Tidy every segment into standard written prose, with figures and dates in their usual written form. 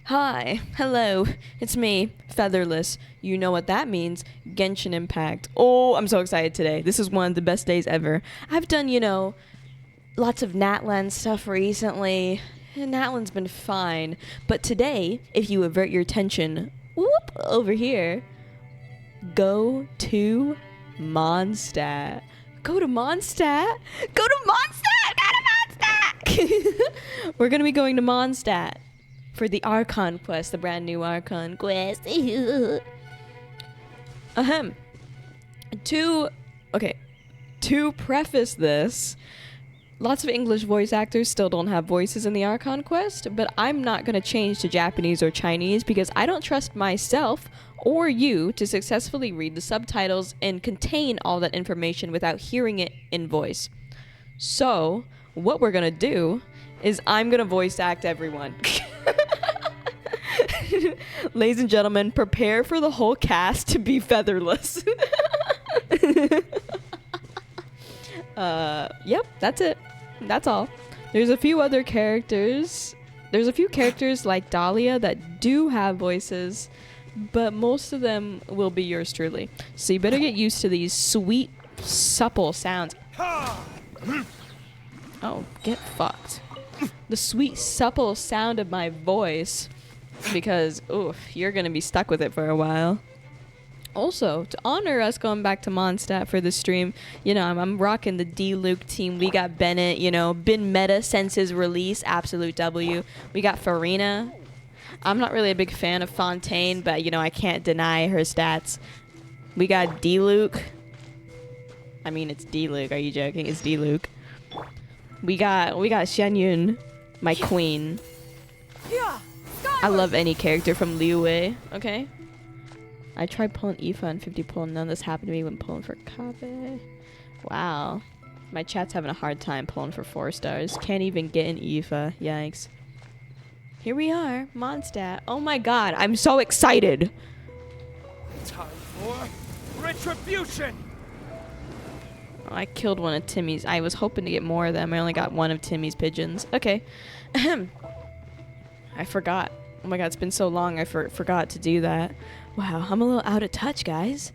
Hi, hello, it's me, FeatherLes. You know what that means, Genshin Impact. Oh, I'm so excited today. This is one of the best days ever. I've done, lots of Natlan stuff recently. And Natlan's been fine. But today, if you avert your attention, over here, go to Mondstadt. Go to Mondstadt? Go to Mondstadt! Go to Mondstadt! We're gonna be going to Mondstadt for the Archon quest, the brand new Archon quest. Ahem. To preface this, lots of English voice actors still don't have voices in the Archon quest, but I'm not going to change to Japanese or Chinese because I don't trust myself or you to successfully read the subtitles and contain all that information without hearing it in voice. So, what we're going to do is I'm going to voice act everyone. Ladies and gentlemen, prepare for the whole cast to be FeatherLes. Yep, that's it. That's all. There's a few other characters. There's a few characters like Dahlia that do have voices, but most of them will be yours truly. So you better get used to these sweet, supple sounds. Oh, get fucked. The sweet, supple sound of my voice, because, oof, you're going to be stuck with it for a while. Also, to honor us going back to Mondstadt for the stream, I'm rocking the diluc team. We got Bennett, been meta since his release, absolute W. We got Farina. I'm not really a big fan of Fontaine, but, I can't deny her stats. We got diluc. I mean, it's diluc. Are you joking? It's diluc. We got Xianyun, my queen. I love any character from Liu, okay? I tried pulling Aoife and 50 pull. None of this happened to me when pulling for Kabe. Wow. My chat's having a hard time pulling for 4 stars. Can't even get an Aoife. Yikes. Here we are, Mondstadt. Oh my god, I'm so excited. Time for retribution. Oh, I killed one of Timmy's. I was hoping to get more of them. I only got one of Timmy's pigeons. Okay. I forgot. Oh my god, it's been so long I forgot to do that. Wow, I'm a little out of touch, guys.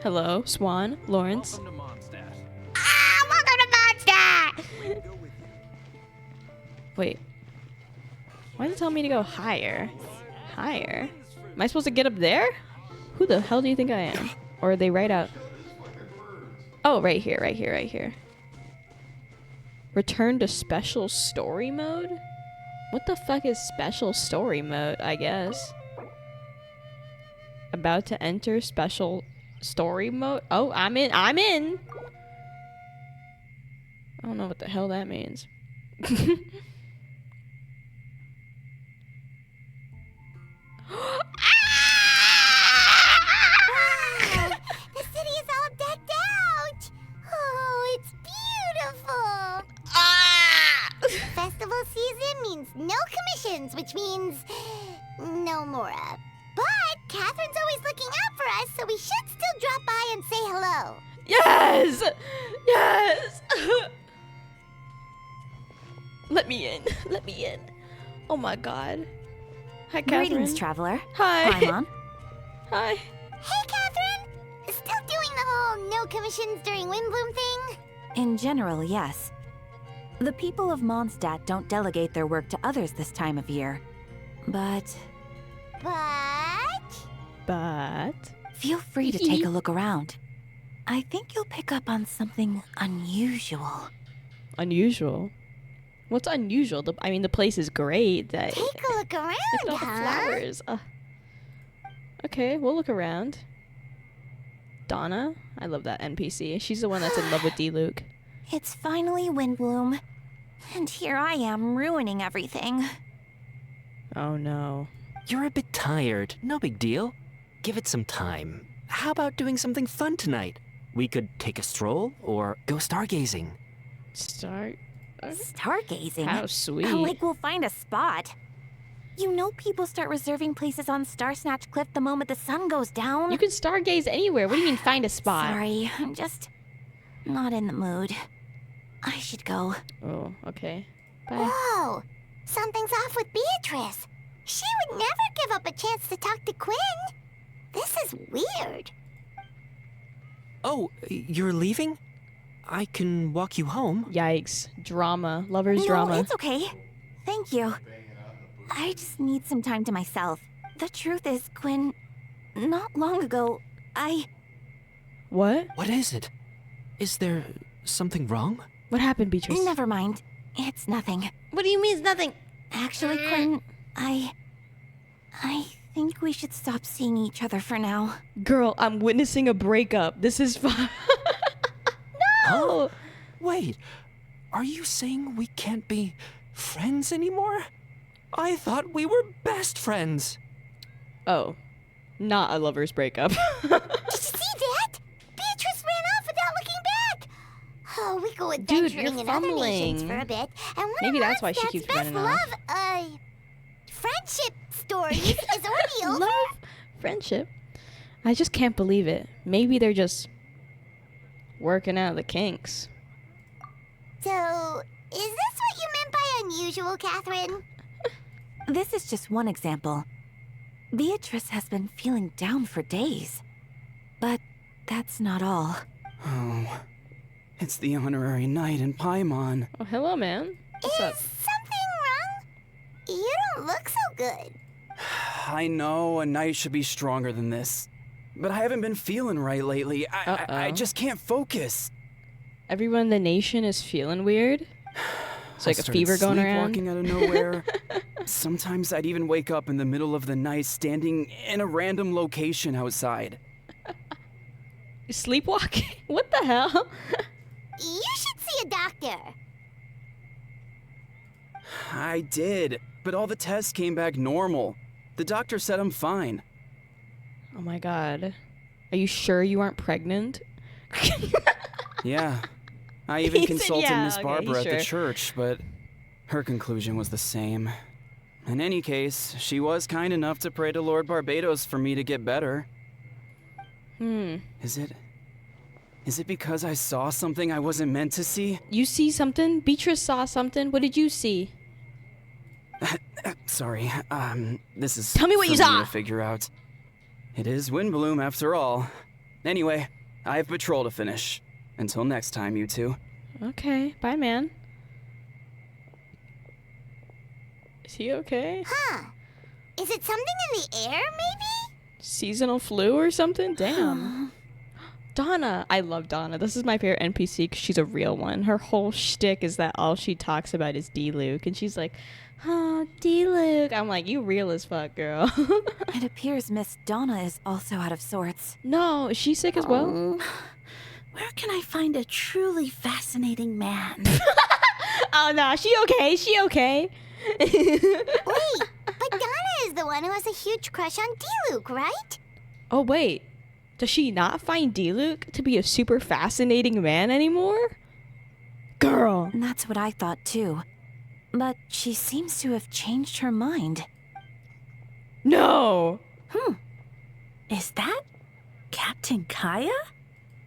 Hello, Swan, Lawrence. Welcome to Mondstadt. Welcome to Mondstadt! Wait. Why does it tell me to go higher? Higher? Am I supposed to get up there? Who the hell do you think I am? Or are they right out? Oh, right here, right here, right here. Return to special story mode? What the fuck is special story mode, I guess? About to enter special story mode? Oh, I'm in. I don't know what the hell that means. The city is all decked out! Oh, it's beautiful! Festival season means no commissions, which means no Mora. But Catherine's always looking out for us, so we should still drop by and say hello. Yes! Yes! Let me in. Let me in. Oh my god. Hi, Catherine. Greetings, traveler. Hi. Hi, Mom. Hi. Hey, Catherine! Still doing the whole no commissions during Windbloom thing? In general, yes. The people of Mondstadt don't delegate their work to others this time of year. But feel free to take a look around. I think you'll pick up on something unusual. Unusual? What's unusual? The place is great. Take a look around, Look at all the flowers. Okay, we'll look around. Donna? I love that NPC. She's the one that's in love with diluc. It's finally Windbloom. And here I am ruining everything. Oh no. You're a bit tired. No big deal. Give it some time. How about doing something fun tonight? We could take a stroll or go stargazing. Stargazing? How sweet. Like we'll find a spot. You know people start reserving places on Star Snatch Cliff the moment the sun goes down. You can stargaze anywhere. What do you mean find a spot? Sorry, I'm just not in the mood. I should go. Oh, okay. Bye. Whoa! Something's off with Beatrice. Beatrice. She would never give up a chance to talk to Quinn. This is weird. Oh, you're leaving? I can walk you home. Yikes. Drama. Lover's No, drama. it's okay. Thank you. I just need some time to myself. The truth is, Quinn, not long ago, What? What is it? Is there something wrong? What happened, Beatrice? Never mind. It's nothing. What do you mean it's nothing? Actually, Quinn, I think we should stop seeing each other for now. Girl, I'm witnessing a breakup. This is fine. No! Wait, are you saying we can't be friends anymore? I thought we were best friends. Oh. Not a lover's breakup. Did you see that? Beatrice ran off without looking back. Oh, we go Dude, adventuring you're in other nations fumbling. for a bit, and one Maybe of that's why she Mondstadt's keeps best running off. friendship stories is already over. Love friendship. I just can't believe it. Maybe they're just working out the kinks. So, is this what you meant by unusual, Catherine? This is just one example. Beatrice has been feeling down for days. But that's not all. Oh, it's the honorary knight in Paimon. Oh, hello, man. What's Is up? something wrong? You don't look so good. I know a knight should be stronger than this, but I haven't been feeling right lately. I just can't focus. Everyone in the nation is feeling weird. It's like I a started fever going around. sleepwalking out of nowhere. Sometimes I'd even wake up in the middle of the night standing in a random location outside. Sleepwalking? What the hell? You should see a doctor. I did, but all the tests came back normal. The doctor said I'm fine. Oh my god. Are you sure you aren't pregnant? Yeah. I even He said consulted yeah, Miss okay, Barbara he's at the sure. church, but her conclusion was the same. In any case, she was kind enough to pray to Lord Barbados for me to get better. Is it because I saw something I wasn't meant to see? You see something? Beatrice saw something. What did you see? Sorry, this is Tell me what for you saw! to figure out. It is Windbloom after all. Anyway, I have patrol to finish. Until next time, you two. Okay. Bye, man. Is he okay? Huh. Is it something in the air, maybe? Seasonal flu or something? Damn. Donna. I love Donna. This is my favorite NPC because she's a real one. Her whole shtick is that all she talks about is diluc. And she's like, oh, diluc. I'm like, you real as fuck, girl. It appears Miss Donna is also out of sorts. No, is she sick as well? Where can I find a truly fascinating man? Oh, no. She okay. She okay. Wait, but Donna is the one who has a huge crush on diluc, right? Oh, wait. Does she not find diluc to be a super fascinating man anymore? Girl. That's what I thought too. But she seems to have changed her mind. No. Is that Captain Kaya?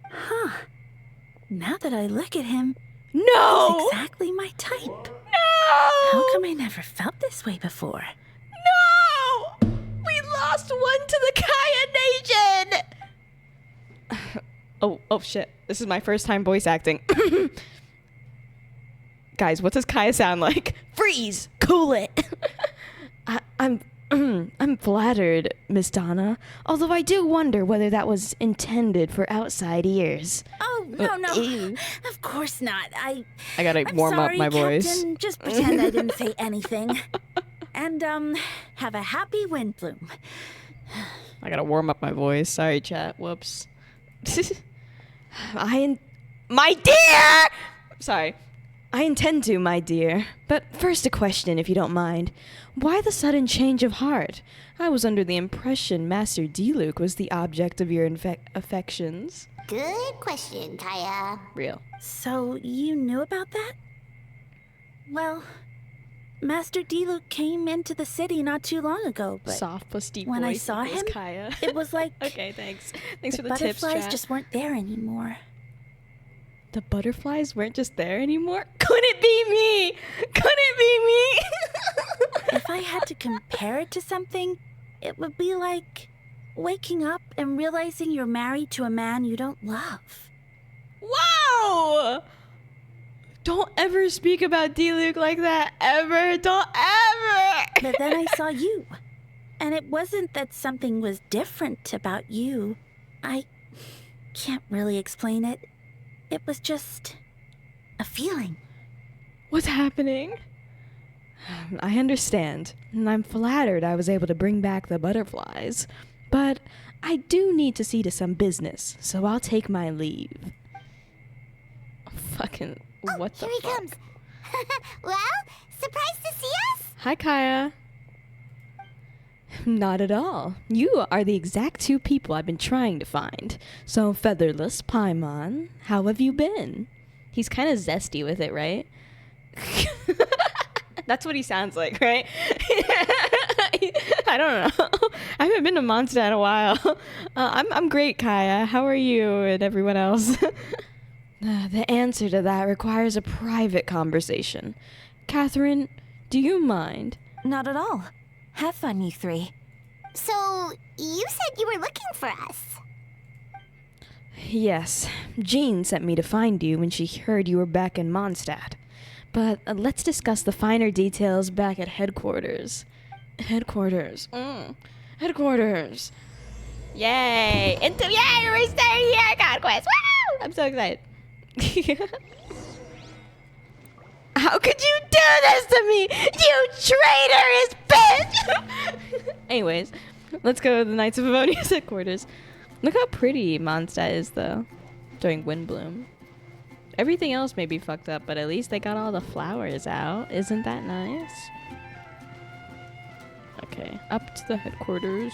Huh. Now that I look at him, No. he's exactly my type. No. How come I never felt this way before? No! We lost one to the Kaya Nation! Oh shit. This is my first time voice acting. Guys, what does Kaya sound like? Freeze! Cool it! I'm flattered, Miss Donna. Although I do wonder whether that was intended for outside ears. Oh, no. Ew. Of course not. I gotta I'm warm sorry, up my voice. Captain. Just pretend I didn't say anything. And, have a happy Windbloom. I gotta warm up my voice. Sorry, chat. Whoops. My dear! Sorry. I intend to, my dear. But first a question, if you don't mind. Why the sudden change of heart? I was under the impression Master diluc was the object of your affections. Good question, Kaya. Real. So, you knew about that? Well, Master diluc came into the city not too long ago, but Soft plus deep when I voice saw equals him, Kaya. it was like Okay, thanks. Thanks the for the tips, butterflies chat. just weren't there anymore. The butterflies weren't just there anymore? Could it be me? Could it be me? If I had to compare it to something, it would be like waking up and realizing you're married to a man you don't love. Wow! Don't ever speak about diluc like that, ever. Don't ever! But then I saw you. And it wasn't that something was different about you. I can't really explain it. It was just a feeling. What's happening? I understand, and I'm flattered I was able to bring back the butterflies. But I do need to see to some business, so I'll take my leave. Fucking, what the Here he fuck? comes. Well, surprised to see us? Hi, Kaya. Not at all. You are the exact two people I've been trying to find. So, FeatherLes, Paimon, how have you been? He's kind of zesty with it, right? That's what he sounds like, right? I don't know. I haven't been to Mondstadt in a while. I'm great, Kaya. How are you and everyone else? The answer to that requires a private conversation. Catherine, do you mind? Not at all. Have fun, you three. So, you said you were looking for us. Yes, Jean sent me to find you when she heard you were back in Mondstadt. But let's discuss the finer details back at headquarters. Headquarters. Headquarters. Yay! Yay! We're starting here, Conquest! Woo! I'm so excited. How could you do this to me? You traitorous bitch! Anyways, let's go to the Knights of Favonius headquarters. Look how pretty Mondstadt is, though, during Windbloom. Everything else may be fucked up, but at least they got all the flowers out. Isn't that nice? Okay, up to the headquarters.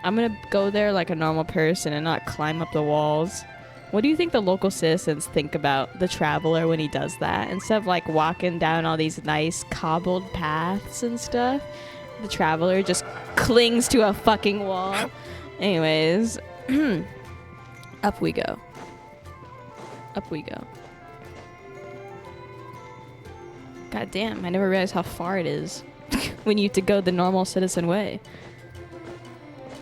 I'm gonna go there like a normal person and not climb up the walls. What do you think the local citizens think about the traveler when he does that? Instead of like walking down all these nice cobbled paths and stuff, the traveler just clings to a fucking wall. Anyways, up we go. Up we go. God damn, I never realized how far it is when you have to go the normal citizen way.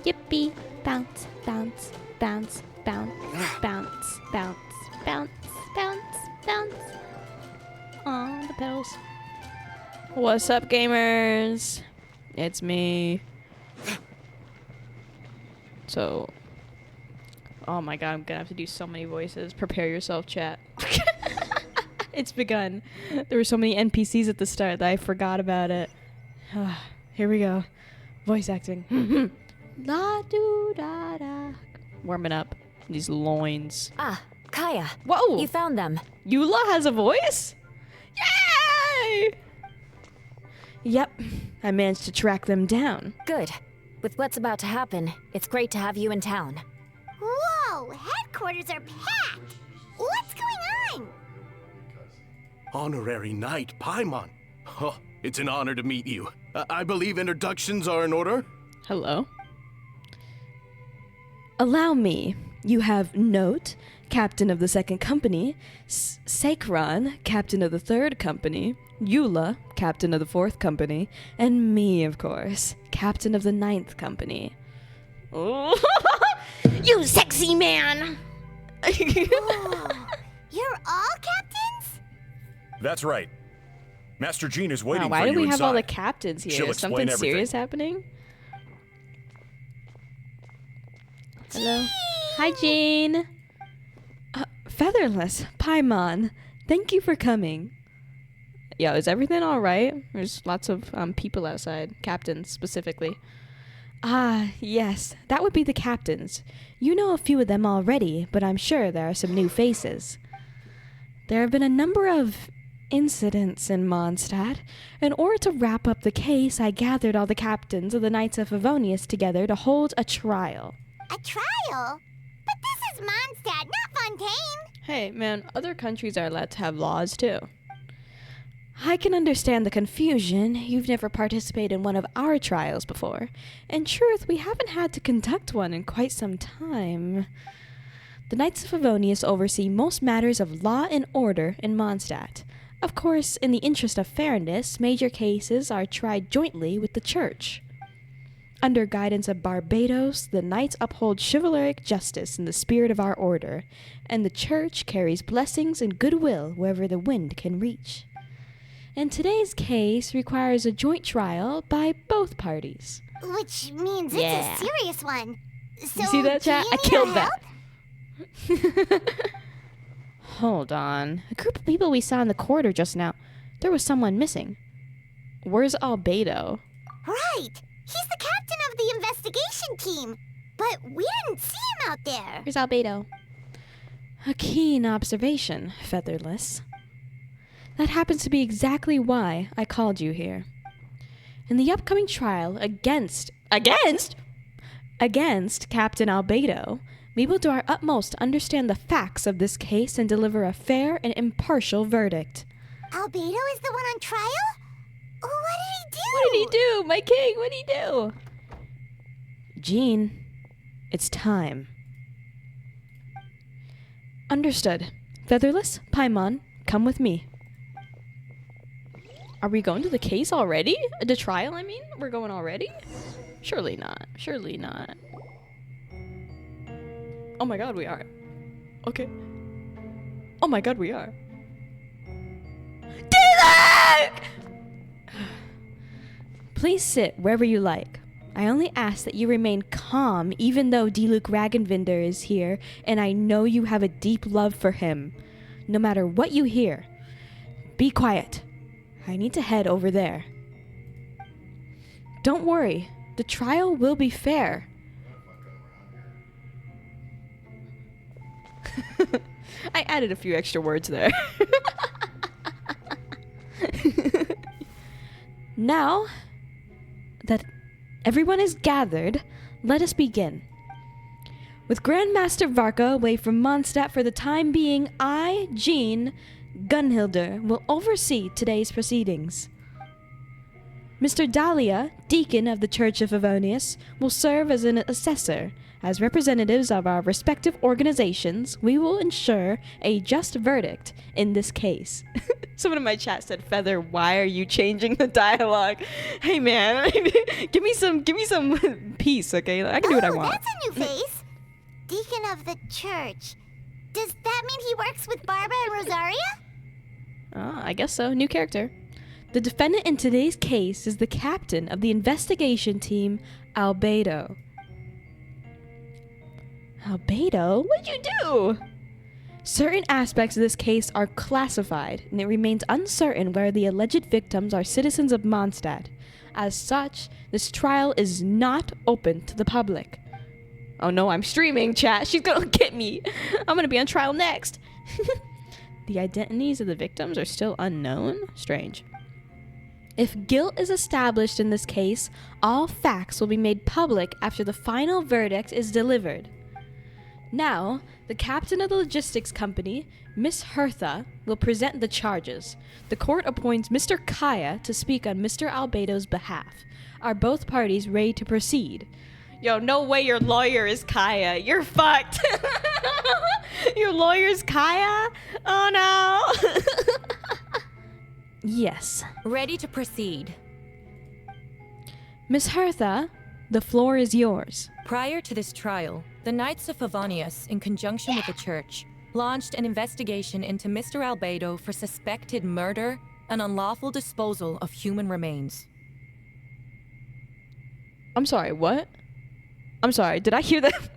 Yippee! Bounce, bounce, bounce, bounce, bounce, bounce, bounce, bounce, bounce. Aw, the pedals. What's up, gamers? It's me. So, oh my god, I'm gonna have to do so many voices. Prepare yourself, chat. It's begun. There were so many NPCs at the start that I forgot about it. Here we go. Voice acting. La do da da. Warming up these loins. Ah, Kaya. Whoa! You found them. Eula has a voice? Yay! Yep, I managed to track them down. Good. With what's about to happen, it's great to have you in town. Whoa, headquarters are packed. What's going on? Honorary Knight Paimon. Oh, it's an honor to meet you. I believe introductions are in order. Hello. Allow me. You have Note, captain of the 2nd Company, Sakron, captain of the 3rd Company, Eula, captain of the 4th Company, and me, of course, captain of the 9th Company. Oh. You sexy man! Whoa, you're all captains? That's right. Master Jean is waiting Wow, why for do you we have inside. all the captains here? She'll Is explain something everything. serious happening? Hello. Hi, Jean. FeatherLes, Paimon, thank you for coming. Yo, is everything all right? There's lots of people outside, captains specifically. Ah, yes, that would be the captains. You know a few of them already, but I'm sure there are some new faces. There have been a number of incidents in Mondstadt. In order to wrap up the case, I gathered all the captains of the Knights of Favonius together to hold a trial. A trial? But this is Mondstadt, not Fontaine. Hey, man, other countries are allowed to have laws, too. I can understand the confusion. You've never participated in one of our trials before. In truth, we haven't had to conduct one in quite some time. The Knights of Favonius oversee most matters of law and order in Mondstadt. Of course, in the interest of fairness, major cases are tried jointly with the church. Under guidance of Barbados, the knights uphold chivalric justice in the spirit of our order, and the church carries blessings and goodwill wherever the wind can reach. And today's case requires a joint trial by both parties. Which means Yeah. it's a serious one. So, You see that, chat? do I you need killed our that. help? Hold on. A group of people we saw in the corridor just now. There was someone missing. Where's Albedo? Right. He's the captain of the investigation team. But we didn't see him out there. Where's Albedo? A keen observation, FeatherLes. That happens to be exactly why I called you here. In the upcoming trial against Captain Albedo, we will do our utmost to understand the facts of this case and deliver a fair and impartial verdict. Albedo is the one on trial? What did he do? What did he do? My king, what did he do? Jean, it's time. Understood. FeatherLes, Paimon, come with me. Are we going to the case already? The trial, I mean? We're going already? Surely not. Surely not. Oh my god, we are. Okay. Oh my god, we are. Diluc! Please sit wherever you like. I only ask that you remain calm even though Diluc Ragenvinder is here, and I know you have a deep love for him. No matter what you hear, be quiet. I need to head over there. Don't worry, the trial will be fair. I added a few extra words there. Now that everyone is gathered, let us begin. With Grandmaster Varka away from Mondstadt for the time being, I, Jean Gunhilder, will oversee today's proceedings. Mr. Dahlia, Deacon of the Church of Favonius, will serve as an assessor. As representatives of our respective organizations, we will ensure a just verdict in this case. Someone in my chat said, Feather, why are you changing the dialogue? Hey man, give me some peace, okay? I can do what I want. That's a new face. Deacon of the church. Does that mean he works with Barbara and Rosaria? I guess so. New character. The defendant in today's case is the captain of the investigation team, Albedo. Albedo? What'd you do? Certain aspects of this case are classified, and it remains uncertain whether the alleged victims are citizens of Mondstadt. As such, this trial is not open to the public. Oh no, I'm streaming, chat. She's gonna get me. I'm gonna be on trial next. The identities of the victims are still unknown? Strange. If guilt is established in this case, all facts will be made public after the final verdict is delivered. Now, the captain of the logistics company, Miss Hertha, will present the charges. The court appoints Mr. Kaya to speak on Mr. Albedo's behalf. Are both parties ready to proceed? Yo, no way your lawyer is Kaya. You're fucked. Your lawyer's Kaya? Oh no. Yes. Ready to proceed. Miss Hertha, the floor is yours. Prior to this trial, the Knights of Favonius, in conjunction with the Church, launched an investigation into Mr. Albedo for suspected murder and unlawful disposal of human remains. I'm sorry, what? I'm sorry, did I hear that?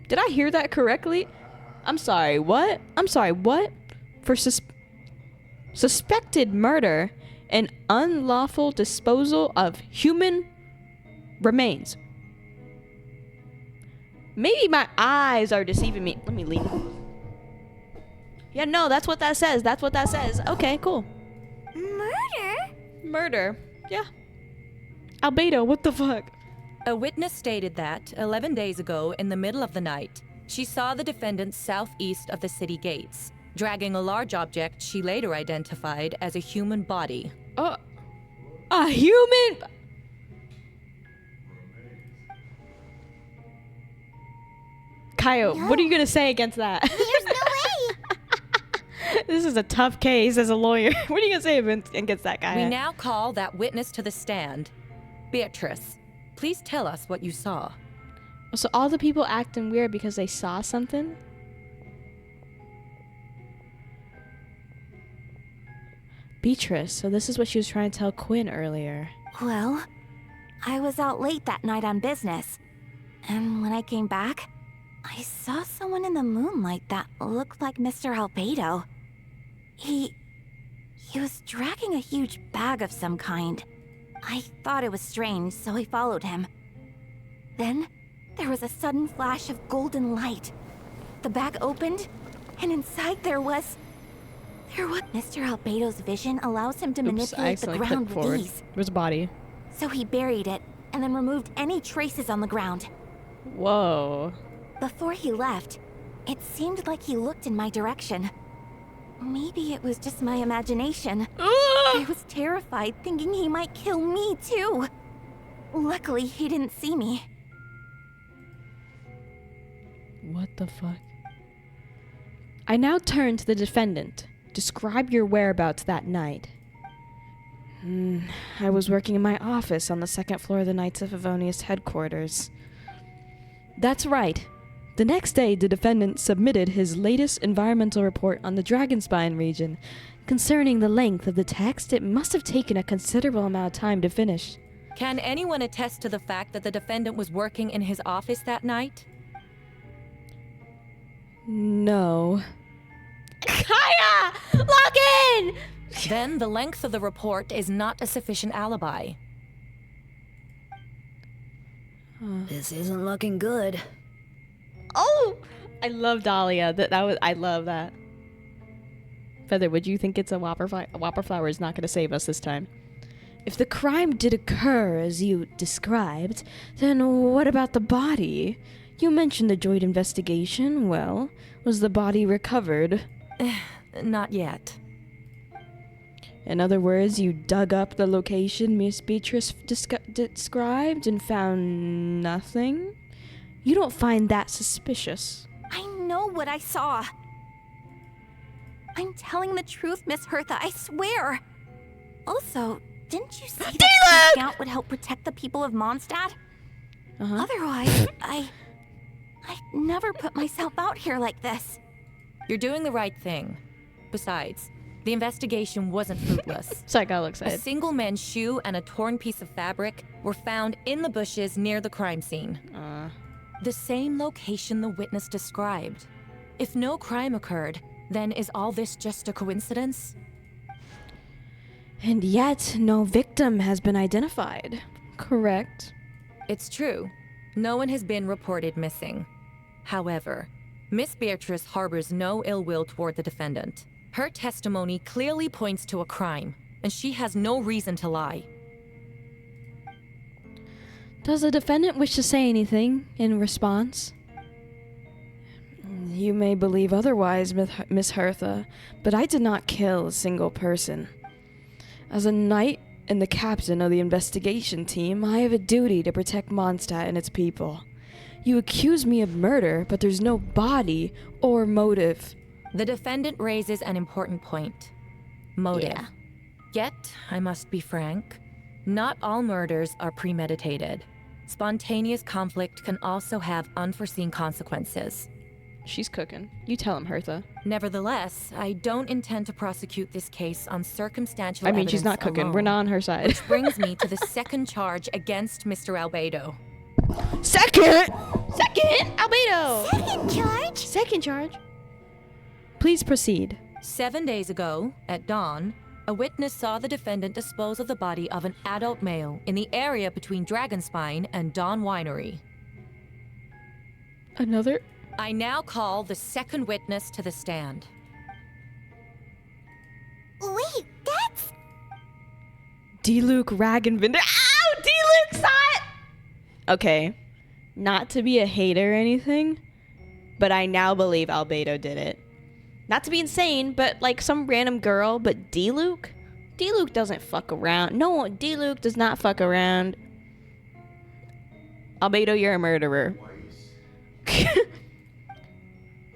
Did I hear that correctly? I'm sorry, what? I'm sorry, what? For suspected murder and unlawful disposal of human remains. Maybe my eyes are deceiving me. Let me lean. Yeah, no, that's what that says. That's what that says. Okay, cool. Murder? Murder. Yeah. Albedo, what the fuck? A witness stated that, 11 days ago, in the middle of the night, she saw the defendant southeast of the city gates, dragging a large object she later identified as a human body. A human... Kaio, what are you gonna say against that? There's no way. This is a tough case as a lawyer. What are you gonna say against that guy? We now call that witness to the stand. Beatrice, please tell us what you saw. So all the people acting weird because they saw something? Beatrice, so this is what she was trying to tell Quinn earlier. Well, I was out late that night on business. And when I came back, I saw someone in the moonlight that looked like Mr. Albedo. He was dragging a huge bag of some kind. I thought it was strange, so I followed him. Then, there was a sudden flash of golden light. The bag opened, and inside there was... Mr. Albedo's vision allows him to manipulate the ground with ease. There's a body. So he buried it, and then removed any traces on the ground. Whoa. Before he left, it seemed like he looked in my direction. Maybe it was just my imagination. I was terrified, thinking he might kill me too. Luckily, he didn't see me. What the fuck? I now turn to the defendant. Describe your whereabouts that night. I was working in my office on the second floor of the Knights of Favonius headquarters. That's right. The next day, the defendant submitted his latest environmental report on the Dragonspine region. Concerning the length of the text, it must have taken a considerable amount of time to finish. Can anyone attest to the fact that the defendant was working in his office that night? No. Kaya! Log in! Then the length of the report is not a sufficient alibi. This isn't looking good. Oh! I love Dahlia. I love that. Feather, would you think it's a Whopper flower? A Whopper flower is not going to save us this time. If the crime did occur as you described, then what about the body? You mentioned the joint investigation. Well, was the body recovered? Not yet. In other words, you dug up the location Miss Beatrice described and found nothing? You don't find that suspicious? I know what I saw. I'm telling the truth, Miss Hertha, I swear. Also, didn't you say that Scout would help protect the people of Mondstadt? Otherwise, I'd never put myself out here like this. You're doing the right thing. Besides, the investigation wasn't fruitless. Sorry, I got excited. A single men's shoe and a torn piece of fabric were found in the bushes near the crime scene. The same location the witness described. If no crime occurred, then is all this just a coincidence? And yet, no victim has been identified. Correct. It's true. No one has been reported missing. However, Miss Beatrice harbors no ill will toward the defendant. Her testimony clearly points to a crime, and she has no reason to lie. Does the defendant wish to say anything in response? You may believe otherwise, Miss Hertha, but I did not kill a single person. As a knight and the captain of the investigation team, I have a duty to protect Mondstadt and its people. You accuse me of murder, but there's no body or motive. The defendant raises an important point. Motive. Yeah. Yet, I must be frank, not all murders are premeditated. Spontaneous conflict can also have unforeseen consequences. She's cooking. You tell him, Hertha. Nevertheless, I don't intend to prosecute this case on circumstantial I mean, evidence she's not cooking. alone, We're not on her side. Which brings me to the second charge against Mr. Albedo. Second, Albedo! Second charge? Second charge. Please proceed. 7 days ago, at dawn, a witness saw the defendant dispose of the body of an adult male in the area between Dragonspine and Dawn Winery. Another? I now call the second witness to the stand. Wait, that's... Diluc, Rag, and Venti. Ow! Diluc saw it! Okay. Not to be a hater or anything, but I now believe Albedo did it. Not to be insane, but like some random girl, but Diluc? Diluc doesn't fuck around. No, Diluc does not fuck around. Albedo, you're a murderer.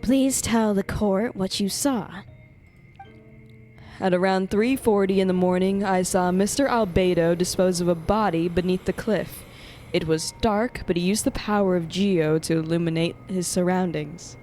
Please tell the court what you saw. At around 3:40 in the morning, I saw Mr. Albedo dispose of a body beneath the cliff. It was dark, but he used the power of Geo to illuminate his surroundings.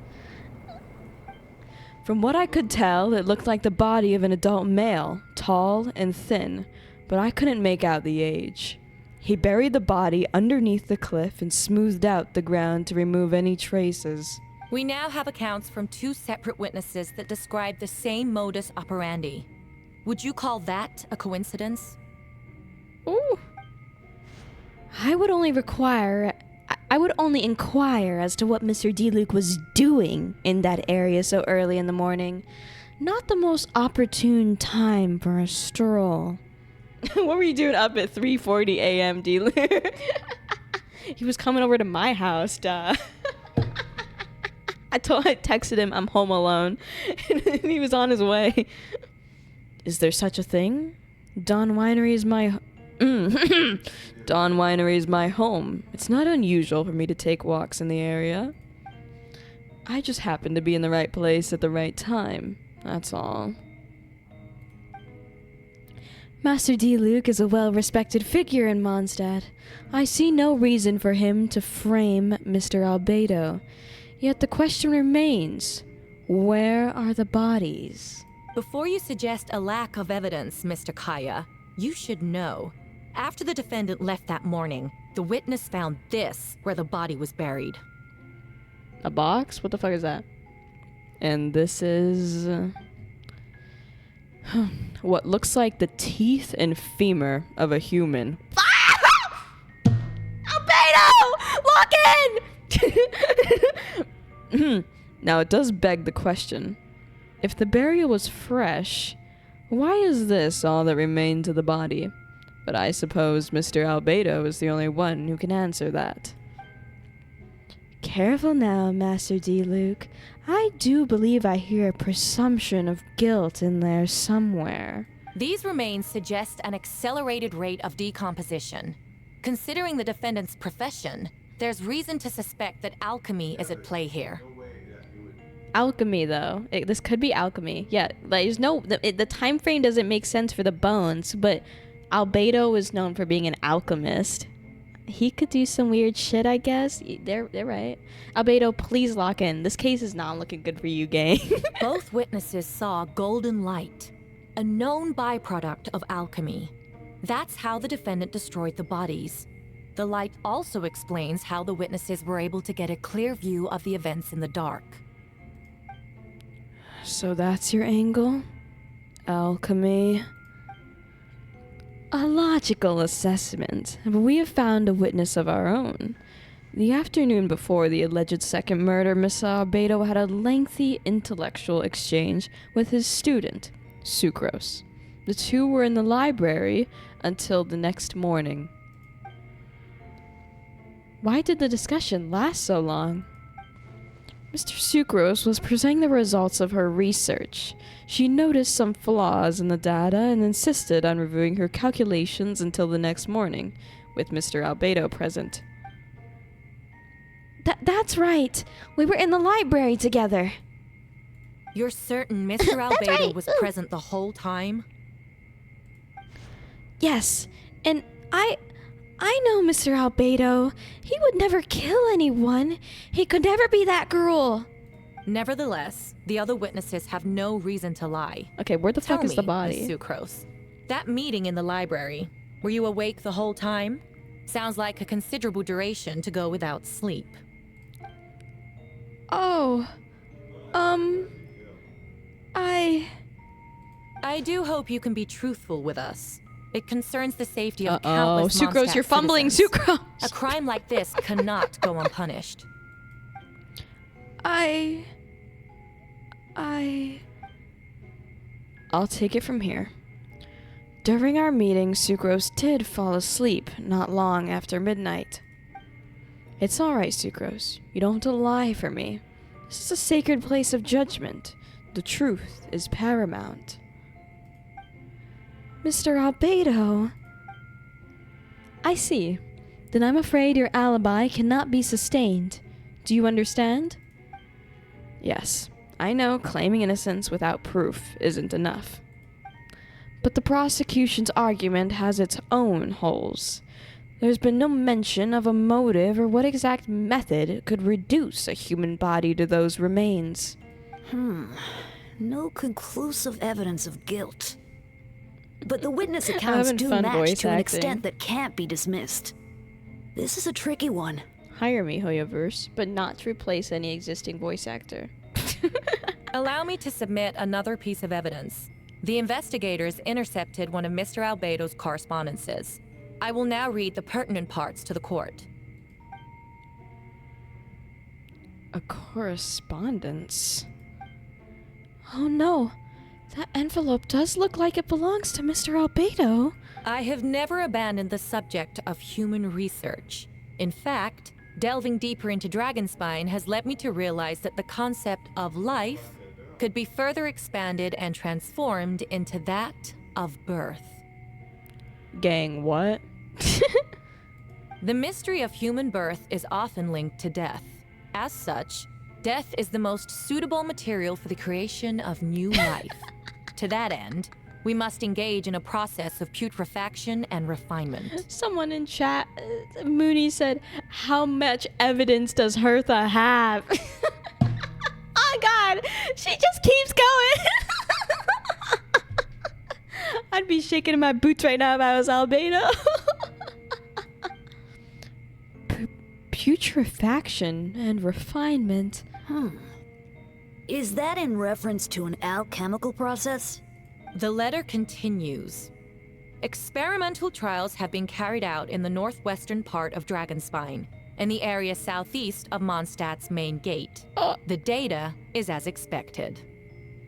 From what I could tell, it looked like the body of an adult male, tall and thin, but I couldn't make out the age. He buried the body underneath the cliff and smoothed out the ground to remove any traces. We now have accounts from 2 separate witnesses that describe the same modus operandi. Would you call that a coincidence? Ooh. I would only inquire as to what Mr. diluc was doing in that area so early in the morning. Not the most opportune time for a stroll. What were you doing up at 3:40 a.m., diluc? He was coming over to my house, duh. I texted him I'm home alone, and he was on his way. Is there such a thing? Dawn Winery is my Dawn Winery is my home. It's not unusual for me to take walks in the area. I just happen to be in the right place at the right time. That's all. Master diluc is a well-respected figure in Mondstadt. I see no reason for him to frame Mr. Albedo. Yet the question remains, where are the bodies? Before you suggest a lack of evidence, Mr. Kaya, you should know. After the defendant left that morning, the witness found this where the body was buried. A box? What the fuck is that? And this is... what looks like the teeth and femur of a human. Albedo! Lock in! Now it does beg the question. If the burial was fresh, why is this all that remained to the body? But I suppose Mr. Albedo is the only one who can answer that. Careful now, Master diluc. I do believe I hear a presumption of guilt in there somewhere. These remains suggest an accelerated rate of decomposition. Considering the defendant's profession, there's reason to suspect that alchemy is at play here. Alchemy, though. This could be alchemy. Yeah, like, there's no... The time frame doesn't make sense for the bones, but Albedo is known for being an alchemist. He could do some weird shit, I guess. They're right. Albedo, please lock in. This case is not looking good for you, gang. Both witnesses saw golden light, a known byproduct of alchemy. That's how the defendant destroyed the bodies. The light also explains how the witnesses were able to get a clear view of the events in the dark. So that's your angle? Alchemy. A logical assessment, but we have found a witness of our own. The afternoon before the alleged second murder, Mr. Albedo had a lengthy intellectual exchange with his student, Sucrose. The two were in the library until the next morning. Why did the discussion last so long? Mr. Sucrose was presenting the results of her research. She noticed some flaws in the data and insisted on reviewing her calculations until the next morning, with Mr. Albedo present. That's right. We were in the library together. You're certain Mr. Albedo was present the whole time? Yes, and I know Mr. Albedo. He would never kill anyone. He could never be that cruel. Nevertheless, the other witnesses have no reason to lie. Okay, where the fuck is the body? Miss Sucrose. That meeting in the library, were you awake the whole time? Sounds like a considerable duration to go without sleep. Oh, I do hope you can be truthful with us. It concerns the safety of countless Sucrose, Mondstadt you're fumbling, citizens. Sucrose! A crime like this cannot go unpunished. I'll take it from here. During our meeting, Sucrose did fall asleep not long after midnight. It's alright, Sucrose. You don't have to lie for me. This is a sacred place of judgment. The truth is paramount. Mr. Albedo. I see. Then I'm afraid your alibi cannot be sustained. Do you understand? Yes. I know claiming innocence without proof isn't enough. But the prosecution's argument has its own holes. There's been no mention of a motive or what exact method could reduce a human body to those remains. No conclusive evidence of guilt. But the witness accounts having do fun match voice to an acting. extent that can't be dismissed. This is a tricky one. Hire me, Hoyoverse, but not to replace any existing voice actor. Allow me to submit another piece of evidence. The investigators intercepted one of Mr. Albedo's correspondences. I will now read the pertinent parts to the court. A correspondence? Oh no, that envelope does look like it belongs to Mr. Albedo. I have never abandoned the subject of human research. In fact, delving deeper into Dragonspine has led me to realize that the concept of life could be further expanded and transformed into that of birth. Gang, what? The mystery of human birth is often linked to death. As such, death is the most suitable material for the creation of new life. To that end, we must engage in a process of putrefaction and refinement. Someone in chat, Mooney said, how much evidence does Hertha have? Oh god, she just keeps going. I'd be shaking in my boots right now if I was Albedo. Putrefaction and refinement. Is that in reference to an alchemical process? The letter continues. Experimental trials have been carried out in the northwestern part of Dragonspine, in the area southeast of Mondstadt's main gate. The data is as expected.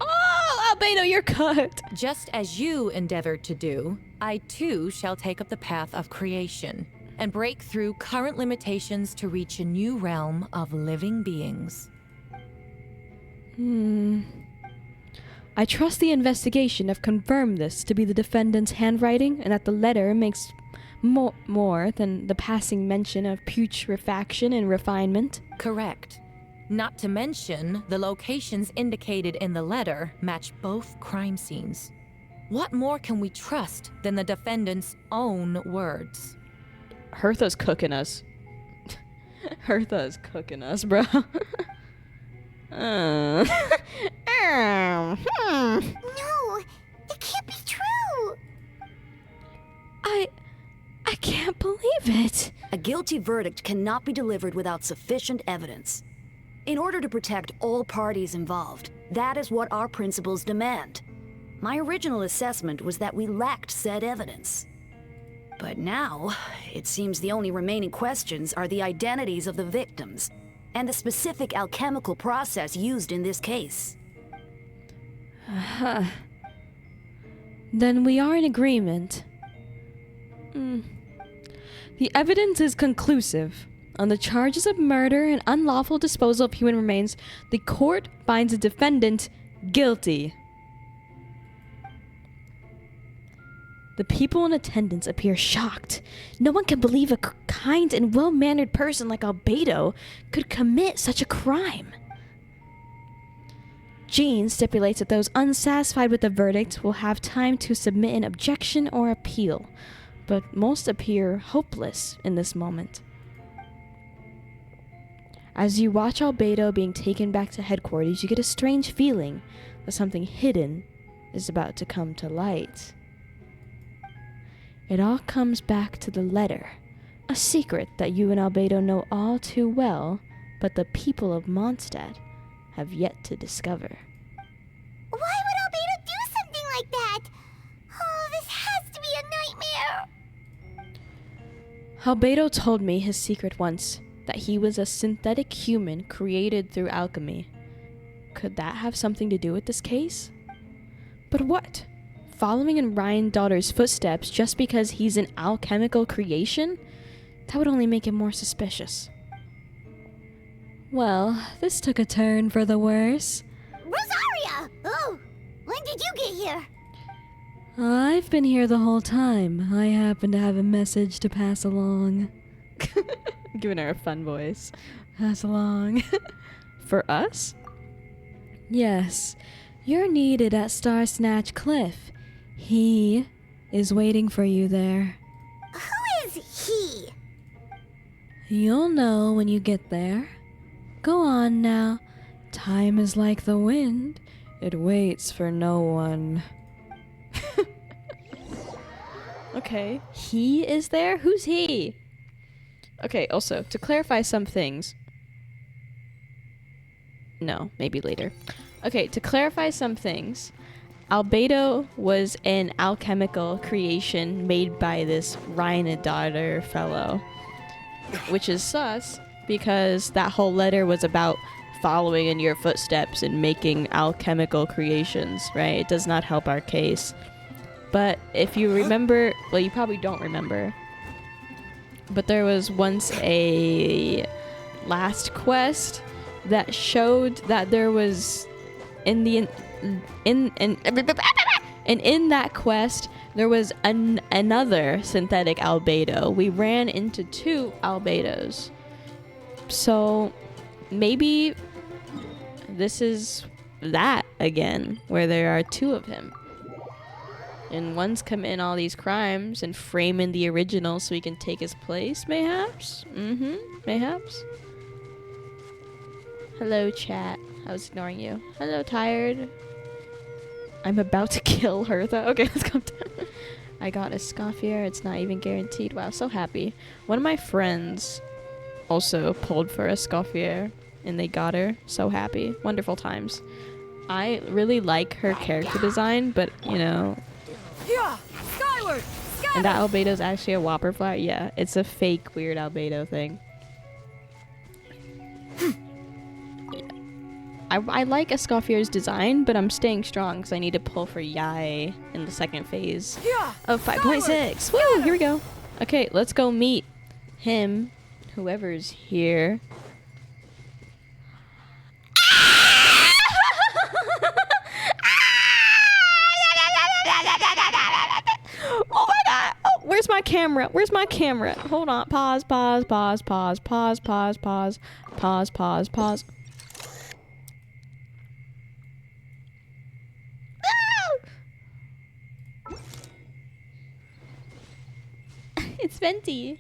Oh, Albedo, you're cut. Just as you endeavored to do, I too shall take up the path of creation and break through current limitations to reach a new realm of living beings. I trust the investigation have confirmed this to be the defendant's handwriting and that the letter makes more than the passing mention of putrefaction and refinement. Correct. Not to mention, the locations indicated in the letter match both crime scenes. What more can we trust than the defendant's own words? Hertha's cooking us. Hertha's cooking us, bro. No, it can't be true. I can't believe it. A guilty verdict cannot be delivered without sufficient evidence. In order to protect all parties involved, that is what our principles demand. My original assessment was that we lacked said evidence. But now, it seems the only remaining questions are the identities of the victims and the specific alchemical process used in this case. Then we are in agreement. The evidence is conclusive. On the charges of murder and unlawful disposal of human remains, the court finds the defendant guilty. The people in attendance appear shocked. No one can believe a kind and well-mannered person like Albedo could commit such a crime. Jean stipulates that those unsatisfied with the verdict will have time to submit an objection or appeal, but most appear hopeless in this moment. As you watch Albedo being taken back to headquarters, you get a strange feeling that something hidden is about to come to light. It all comes back to the letter, a secret that you and Albedo know all too well, but the people of Mondstadt have yet to discover. Why would Albedo do something like that? Oh, this has to be a nightmare. Albedo told me his secret once, that he was a synthetic human created through alchemy. Could that have something to do with this case? But what? Following in Ryan's daughter's footsteps just because he's an alchemical creation? That would only make him more suspicious. Well, this took a turn for the worse. Rosaria! Oh, when did you get here? I've been here the whole time. I happen to have a message to pass along. Giving her a fun voice. Pass along. For us? Yes. You're needed at Star Snatch Cliff. He is waiting for you there. Who is he? You'll know when you get there. Go on now. Time is like the wind. It waits for no one. Okay. He is there? Who's he? Okay, also, to clarify some things. No, maybe later. Okay, to clarify some things. Albedo was an alchemical creation made by this reunite fellow. Which is sus, because that whole letter was about following in your footsteps and making alchemical creations, right? It does not help our case. But if you remember, well, you probably don't remember, but there was once a last quest that showed that there was in that quest there was another synthetic albedo. We ran into 2 albedos. So maybe this is that again, where there are 2 of him. And one's commit all these crimes and framing the original so he can take his place, mayhaps? Mayhaps? Hello, chat. I was ignoring you. Hello, tired. I'm about to kill Hertha. Okay, let's go down. I got a Scoffier. It's not even guaranteed. Wow, so happy. One of my friends also pulled for a Scoffier, and they got her. So happy. Wonderful times. I really like her character design, but, you know... Yeah, skyward! And that albedo's actually a whopper flower? Yeah, it's a fake weird albedo thing. I like Escoffier's design, but I'm staying strong because I need to pull for Yai in the second phase of 5.6. Woo! Here we go. Okay, let's go meet him, whoever's here. Oh my god! Oh, where's my camera? Where's my camera? Hold on. Pause. It's Venti.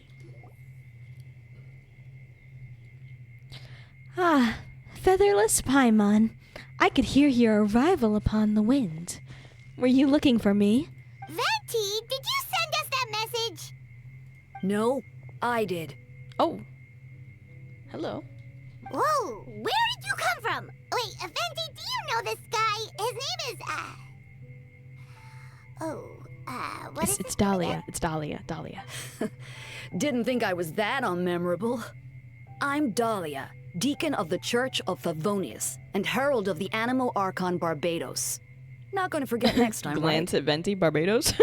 Ah, FeatherLes Paimon. I could hear your arrival upon the wind. Were you looking for me? Venti, did you send us that message? No, I did. Oh. Hello. Whoa, where did you come from? Wait, Venti, do you know this guy? His name is, what is It's Dahlia. It's Dahlia. Didn't think I was that unmemorable. I'm Dahlia, Deacon of the Church of Favonius and Herald of the Animo Archon Barbados. Not gonna forget next time, Glance right? at Venti, Barbados.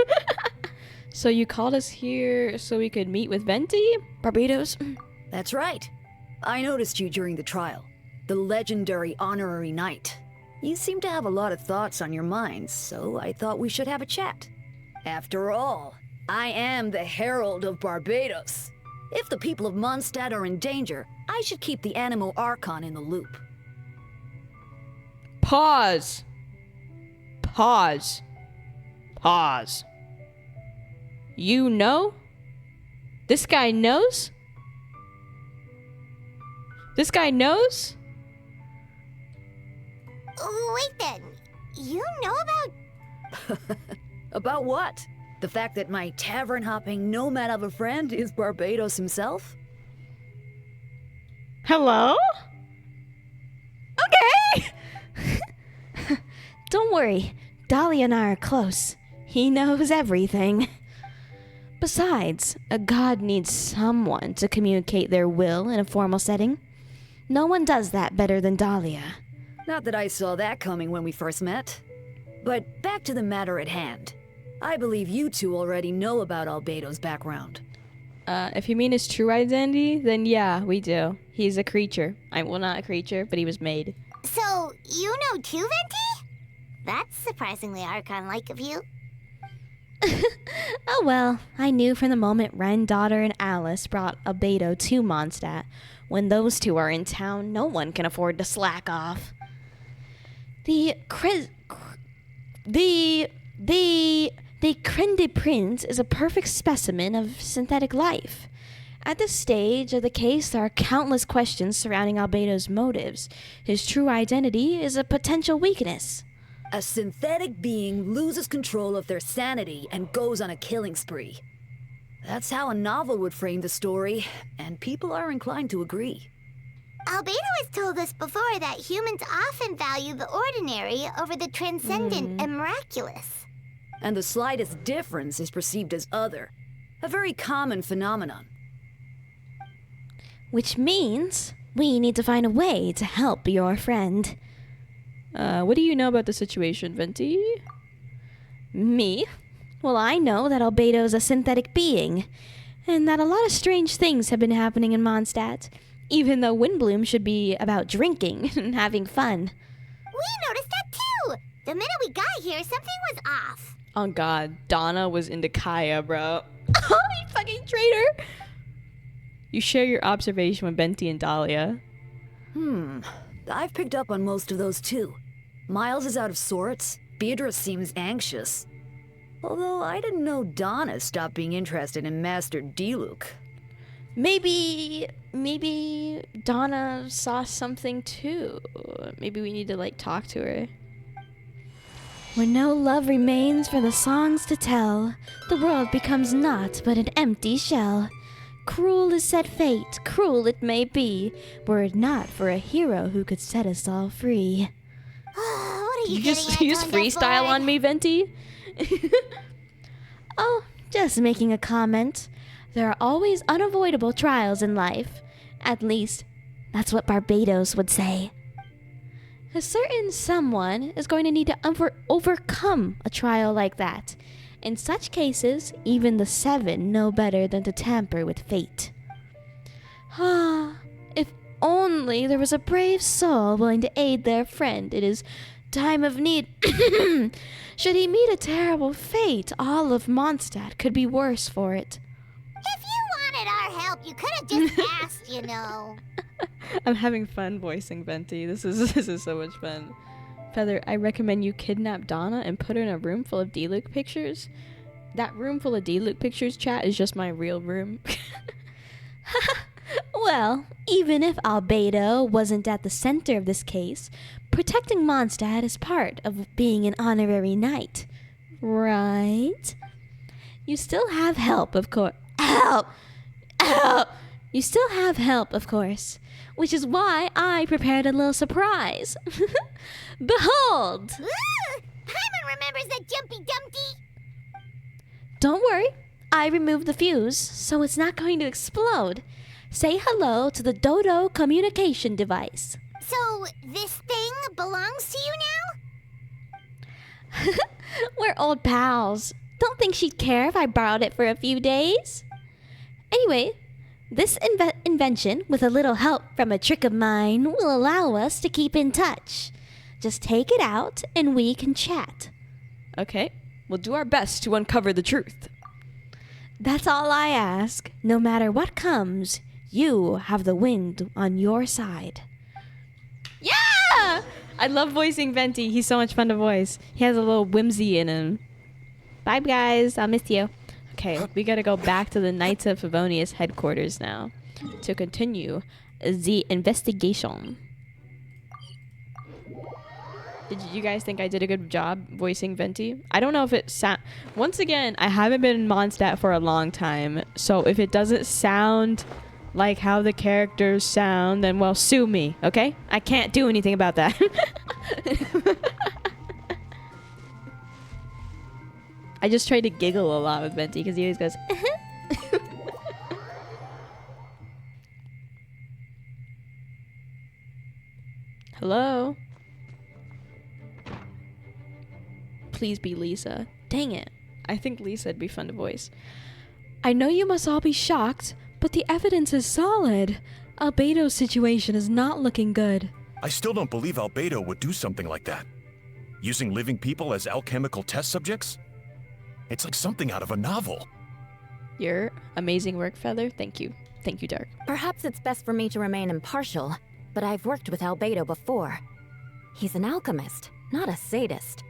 So you called us here so we could meet with Venti, Barbados? That's right. I noticed you during the trial. The legendary honorary knight. You seem to have a lot of thoughts on your minds, so I thought we should have a chat. After all, I am the Herald of Barbados. If the people of Mondstadt are in danger, I should keep the Animo Archon in the loop. Pause. You know? This guy knows? This guy knows? Wait then, you know about... About what? The fact that my tavern-hopping nomad of a friend is Barbados himself? Hello? Okay! Don't worry, Dahlia and I are close. He knows everything. Besides, a god needs someone to communicate their will in a formal setting. No one does that better than Dahlia. Not that I saw that coming when we first met. But back to the matter at hand. I believe you two already know about Albedo's background. If you mean his true identity, then yeah, we do. He's a creature. Well, not a creature, but he was made. So, you know too, Venti? That's surprisingly Archon-like of you. Oh well, I knew from the moment Ren, Daughter, and Alice brought Albedo to Mondstadt. When those two are in town, no one can afford to slack off. The Crende Prince is a perfect specimen of synthetic life. At this stage of the case, there are countless questions surrounding Albedo's motives. His true identity is a potential weakness. A synthetic being loses control of their sanity and goes on a killing spree. That's how a novel would frame the story, and people are inclined to agree. Albedo has told us before that humans often value the ordinary over the transcendent and miraculous. And the slightest difference is perceived as other. A very common phenomenon. Which means we need to find a way to help your friend. What do you know about the situation, Venti? Me? Well, I know that Albedo's a synthetic being, and that a lot of strange things have been happening in Mondstadt, even though Windbloom should be about drinking and having fun. We noticed that too! The minute we got here, something was off. Oh god, Donna was into Kaya, bro. Oh, you fucking traitor! You share your observation with Venti and Dahlia. I've picked up on most of those too. Miles is out of sorts. Beatrice seems anxious. Although I didn't know Donna stopped being interested in Master Diluc. Maybe Donna saw something too. Maybe we need to, like, talk to her. When no love remains for the songs to tell, the world becomes naught but an empty shell. Cruel is said fate, cruel it may be, were it not for a hero who could set us all free. What are You just freestyle on me, Venti? Oh, just making a comment. There are always unavoidable trials in life. At least, that's what Barbados would say. A certain someone is going to need to overcome a trial like that. In such cases, even the Seven know better than to tamper with fate. If only there was a brave soul willing to aid their friend in his time of need. Should he meet a terrible fate, all of Mondstadt could be worse for it. If you wanted our help, you could have just asked, you know. I'm having fun voicing Venti. This is so much fun. Feather, I recommend you kidnap Donna and put her in a room full of diluc pictures. That room full of diluc pictures, chat, is just my real room. Well, even if Albedo wasn't at the center of this case, protecting Mondstadt is part of being an honorary knight, right? You still have help, of course. Help! You still have help, of course, which is why I prepared a little surprise. Behold! Paimon remembers that Jumpy Dumpty! Don't worry, I removed the fuse, so it's not going to explode. Say hello to the Dodo communication device. So, this thing belongs to you now? We're old pals. Don't think she'd care if I borrowed it for a few days. Anyway, this invention, with a little help from a trick of mine, will allow us to keep in touch. Just take it out and we can chat. Okay, we'll do our best to uncover the truth. That's all I ask. No matter what comes, you have the wind on your side. Yeah! I love voicing Venti. He's so much fun to voice. He has a little whimsy in him. Bye, guys. I'll miss you. Okay, we gotta go back to the Knights of Favonius headquarters now to continue the investigation. Did you guys think I did a good job voicing Venti? I don't know if it once again, I haven't been in Mondstadt for a long time, so if it doesn't sound like how the characters sound, then well, sue me, okay? I can't do anything about that. I just try to giggle a lot with Venti because he always goes, hello? Please be Lisa. Dang it. I think Lisa'd be fun to voice. I know you must all be shocked, but the evidence is solid. Albedo's situation is not looking good. I still don't believe Albedo would do something like that. Using living people as alchemical test subjects? It's like something out of a novel. Your amazing work, Feather. Thank you. Thank you, Dark. Perhaps it's best for me to remain impartial, but I've worked with Albedo before. He's an alchemist, not a sadist.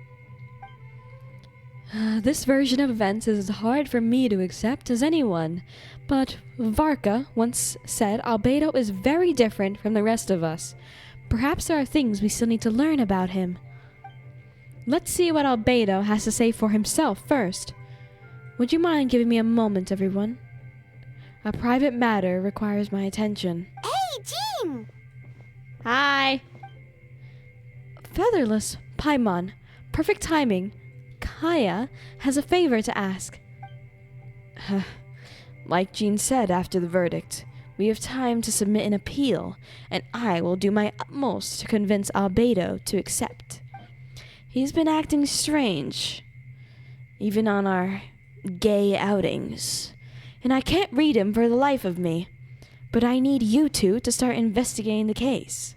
This version of events is as hard for me to accept as anyone, but Varka once said Albedo is very different from the rest of us. Perhaps there are things we still need to learn about him. Let's see what Albedo has to say for himself first. Would you mind giving me a moment, everyone? A private matter requires my attention. Hey, Jean! Hi! FeatherLes, Paimon, perfect timing. Kaya has a favor to ask. Like Jean said after the verdict, we have time to submit an appeal, and I will do my utmost to convince Albedo to accept. He's been acting strange, even on our gay outings, and I can't read him for the life of me, but I need you two to start investigating the case.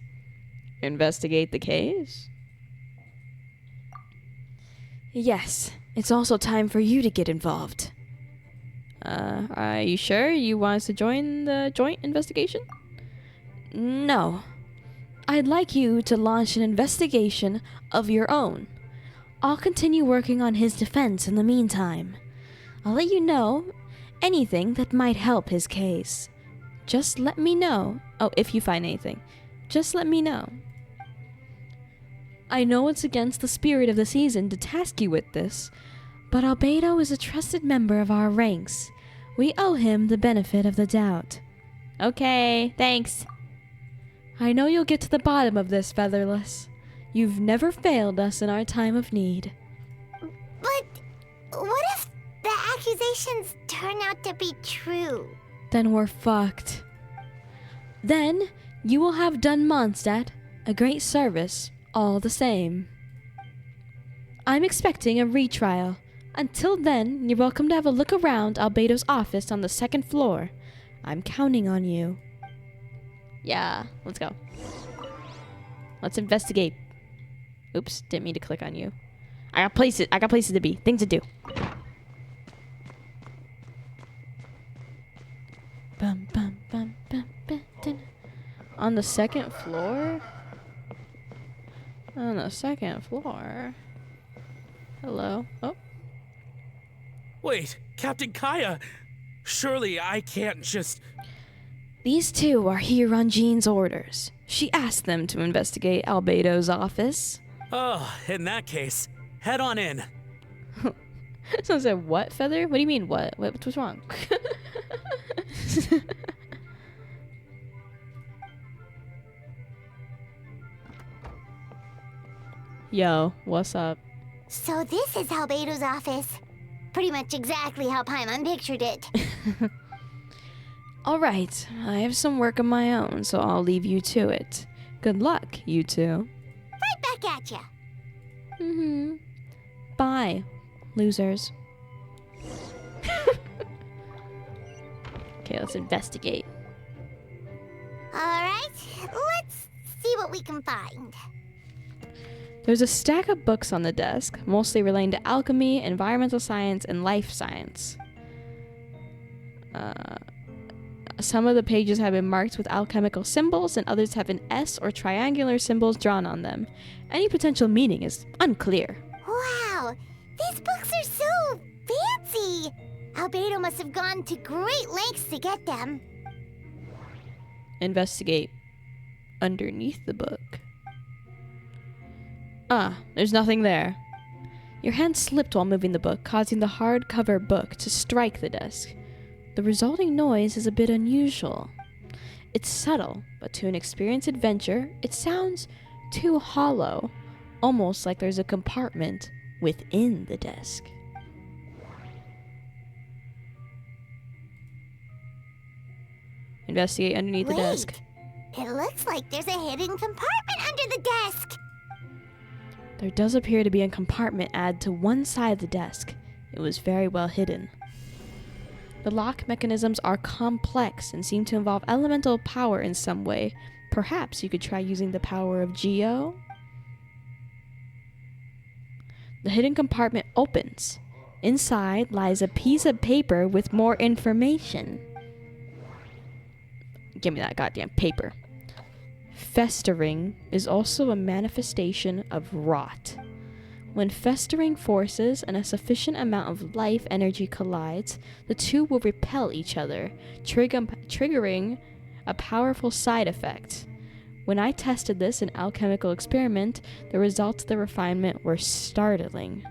Investigate the case? Yes, it's also time for you to get involved. Are you sure you want us to join the joint investigation? No. I'd like you to launch an investigation of your own. I'll continue working on his defense in the meantime. I'll let you know anything that might help his case. Just let me know. Oh, if you find anything. Just let me know. I know it's against the spirit of the season to task you with this, but Albedo is a trusted member of our ranks. We owe him the benefit of the doubt. Okay, thanks. I know you'll get to the bottom of this, FeatherLes. You've never failed us in our time of need. But what if the accusations turn out to be true? Then we're fucked. Then you will have done Mondstadt a great service all the same. I'm expecting a retrial. Until then, you're welcome to have a look around Albedo's office on the 2nd floor. I'm counting on you. Yeah, let's go. Let's investigate. Oops, didn't mean to click on you. I got places to be. Things to do. Bum, bum, bum, bum, bum, dun. On the 2nd floor? On the 2nd floor? Hello? Oh. Wait, Captain Kaya! Surely I can't just... These two are here on Jean's orders. She asked them to investigate Albedo's office. Oh, in that case, head on in. Someone said, what, Feather? What do you mean, what? What's wrong? Yo, what's up? So this is Albedo's office. Pretty much exactly how Paimon pictured it. All right, I have some work of my own, so I'll leave you to it. Good luck, you two. Right back at ya. Bye, losers. Okay, let's investigate. Alright, let's see what we can find. There's a stack of books on the desk, mostly relating to alchemy, environmental science, and life science. Some of the pages have been marked with alchemical symbols, and others have an S or triangular symbols drawn on them. Any potential meaning is unclear. Wow, these books are so fancy! Albedo must have gone to great lengths to get them. Investigate underneath the book. Ah, there's nothing there. Your hand slipped while moving the book, causing the hardcover book to strike the desk. The resulting noise is a bit unusual. It's subtle, but to an experienced adventurer, it sounds too hollow, almost like there's a compartment within the desk. Investigate underneath the desk. It looks like there's a hidden compartment under the desk. There does appear to be a compartment added to one side of the desk. It was very well hidden. The lock mechanisms are complex and seem to involve elemental power in some way. Perhaps you could try using the power of Geo? The hidden compartment opens. Inside lies a piece of paper with more information. Give me that goddamn paper. Festering is also a manifestation of rot. When festering forces and a sufficient amount of life energy collides, the two will repel each other, triggering a powerful side effect. When I tested this in alchemical experiment, the results of the refinement were startling.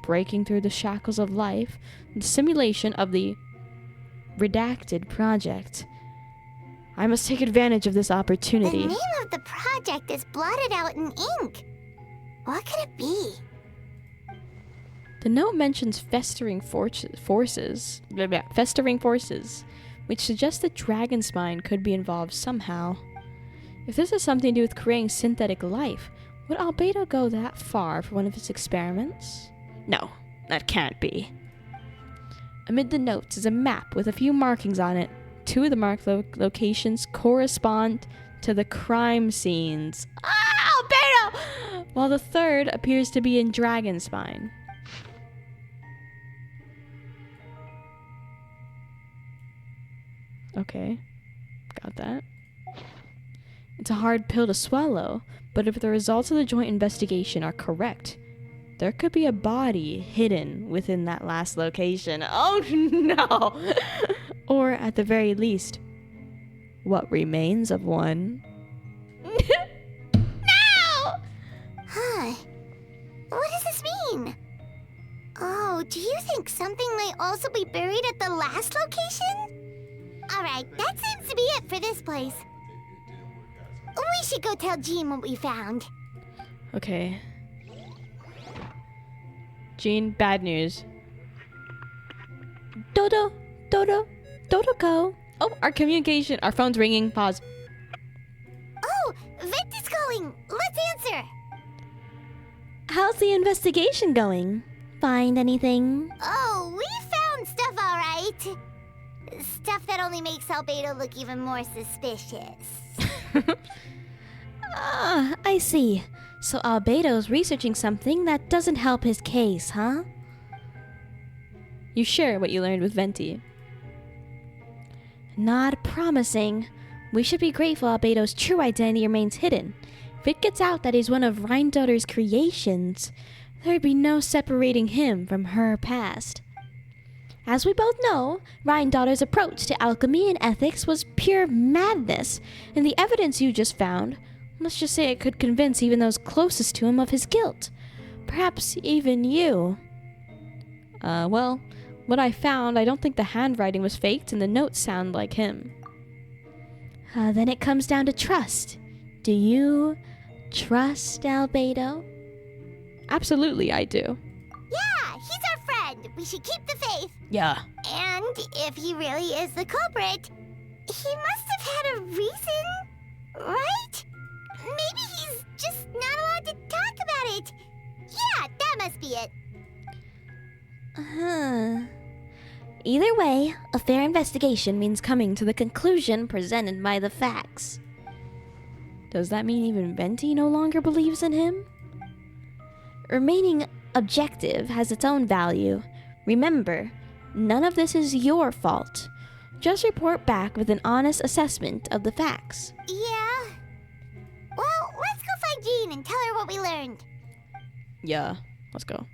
Breaking through the shackles of life, the simulation of the redacted project. I must take advantage of this opportunity. The name of the project is blotted out in ink. What could it be? The note mentions festering forces, which suggests that dragon spine could be involved somehow. If this has something to do with creating synthetic life, would Albedo go that far for one of his experiments? No, that can't be. Amid the notes is a map with a few markings on it. Two of the marked locations correspond to the crime scenes. Albedo! While the third appears to be in Dragonspine. Okay, got that. It's a hard pill to swallow, but if the results of the joint investigation are correct, there could be a body hidden within that last location. Oh no! Or at the very least, what remains of one. No! Huh. What does this mean? Oh, do you think something might also be buried at the last location? Alright, that seems to be it for this place. We should go tell Jean what we found. Okay. Jean, bad news. Dodoko. Oh, our communication. Our phone's ringing. Pause. Oh, Venti's calling. Let's answer. How's the investigation going? Find anything? Oh, we found stuff all right. Stuff that only makes Albedo look even more suspicious. Ah, I see. So Albedo's researching something that doesn't help his case, huh? You share what you learned with Venti. Not promising. We should be grateful Albedo's true identity remains hidden. If it gets out that he's one of Rhindaughter's creations, there'd be no separating him from her past. As we both know, Rhindaughter's approach to alchemy and ethics was pure madness, and the evidence you just found, let's just say it could convince even those closest to him of his guilt. Perhaps even you. Well, what I found, I don't think the handwriting was faked and the notes sound like him. Then it comes down to trust. Do you trust Albedo? Absolutely, I do. Yeah, he's our friend. We should keep the faith. Yeah. And if he really is the culprit, he must have had a reason, right? Maybe he's just not allowed to talk about it. Yeah, that must be it. Either way, a fair investigation means coming to the conclusion presented by the facts. Does that mean even Venti no longer believes in him? Remaining objective has its own value. Remember, none of this is your fault. Just report back with an honest assessment of the facts. Yeah. Well, let's go find Jean and tell her what we learned. Yeah, let's go.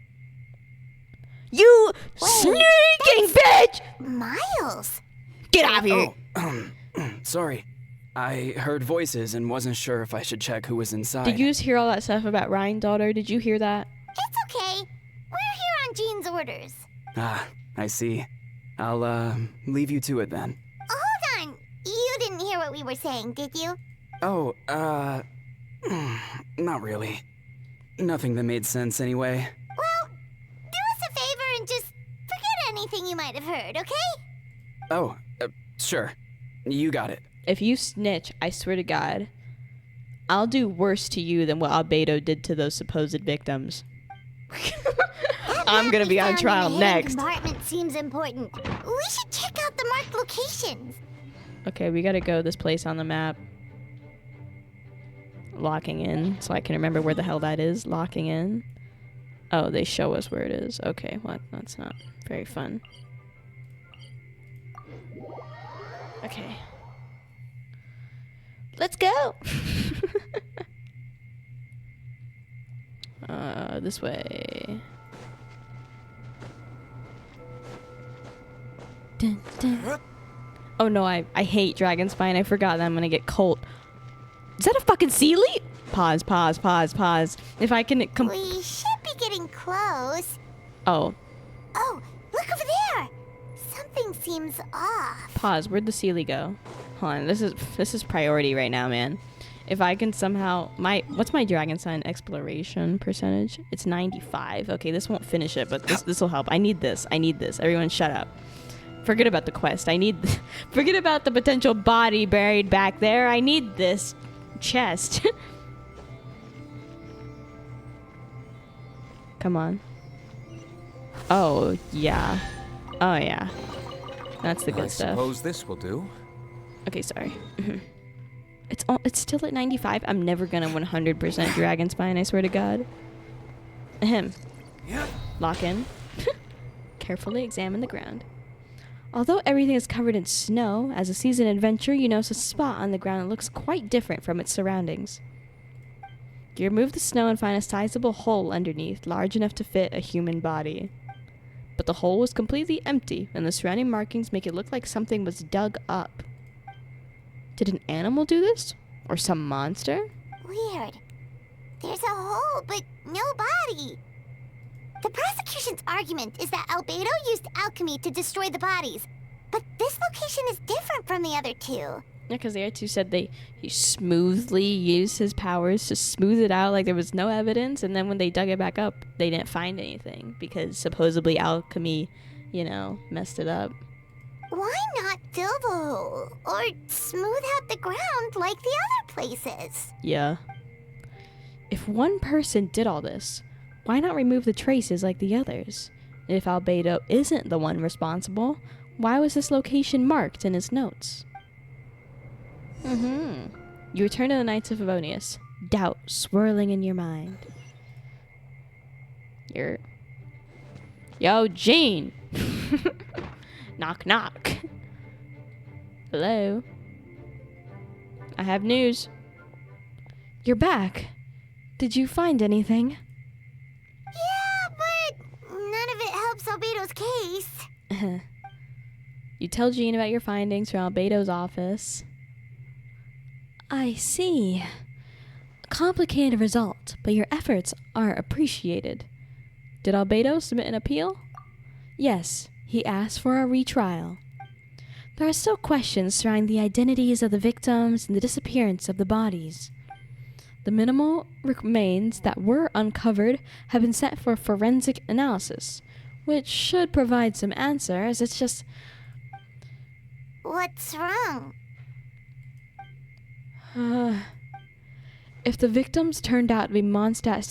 You sneaking bitch! Miles! Get out of here! Oh, sorry. I heard voices and wasn't sure if I should check who was inside. Did you just hear all that stuff about Rhindaughter? Did you hear that? It's okay. We're here on Jean's orders. Ah, I see. I'll, leave you to it then. Hold on. You didn't hear what we were saying, did you? Oh, not really. Nothing that made sense anyway. Well, do us a favor and just forget anything you might have heard, okay? Oh, sure. You got it. If you snitch, I swear to God, I'll do worse to you than what Albedo did to those supposed victims. I'm gonna be on trial next. Compartment seems important. We should check out the marked locations. Okay, we gotta go this place on the map. Locking in, so I can remember where the hell that is. Locking in. Oh, they show us where it is. Okay, well, that's not very fun. Okay. Let's go! This way. Dun, dun. Oh no, I hate dragon spine. I forgot that I'm gonna get cold. Is that a fucking sea leaf? Pause. If I can we should be getting close. Oh. Oh, look over there! Something seems off. Pause. Where'd the Sealy go? Hold on. This is priority right now, man. If I can somehow what's my dragon sign exploration percentage? It's 95. Okay, this won't finish it, but this will help. I need this. Everyone shut up. Forget about the quest. Forget about the potential body buried back there. I need this chest. Come on. Oh, yeah. Oh, yeah. That's the good stuff. I suppose this will do. Okay, sorry. It's still at 95. I'm never gonna 100% dragon spine, I swear to God. Ahem. Lock in. Carefully examine the ground. Although everything is covered in snow, as a seasoned adventurer, you notice a spot on the ground that looks quite different from its surroundings. You remove the snow and find a sizable hole underneath, large enough to fit a human body. But the hole was completely empty, and the surrounding markings make it look like something was dug up. Did an animal do this? Or some monster? Weird. There's a hole, but no body. The prosecution's argument is that Albedo used alchemy to destroy the bodies, but this location is different from the other two. Yeah, because the other two said he smoothly used his powers to smooth it out like there was no evidence, and then when they dug it back up, they didn't find anything because supposedly alchemy, messed it up. Why not fill the hole or smooth out the ground like the other places? Yeah. If one person did all this, why not remove the traces like the others? And if Albedo isn't the one responsible, why was this location marked in his notes? You return to the Knights of Favonius, doubt swirling in your mind. Yo, Jean! Knock, knock. Hello? I have news. You're back. Did you find anything? Yeah, but none of it helps Albedo's case. You tell Jean about your findings from Albedo's office. I see. A complicated result, but your efforts are appreciated. Did Albedo submit an appeal? Yes, he asked for a retrial. There are still questions surrounding the identities of the victims and the disappearance of the bodies. The minimal remains that were uncovered have been sent for forensic analysis, which should provide some answers. It's just... What's wrong? If the victims turned out to be Mondstadt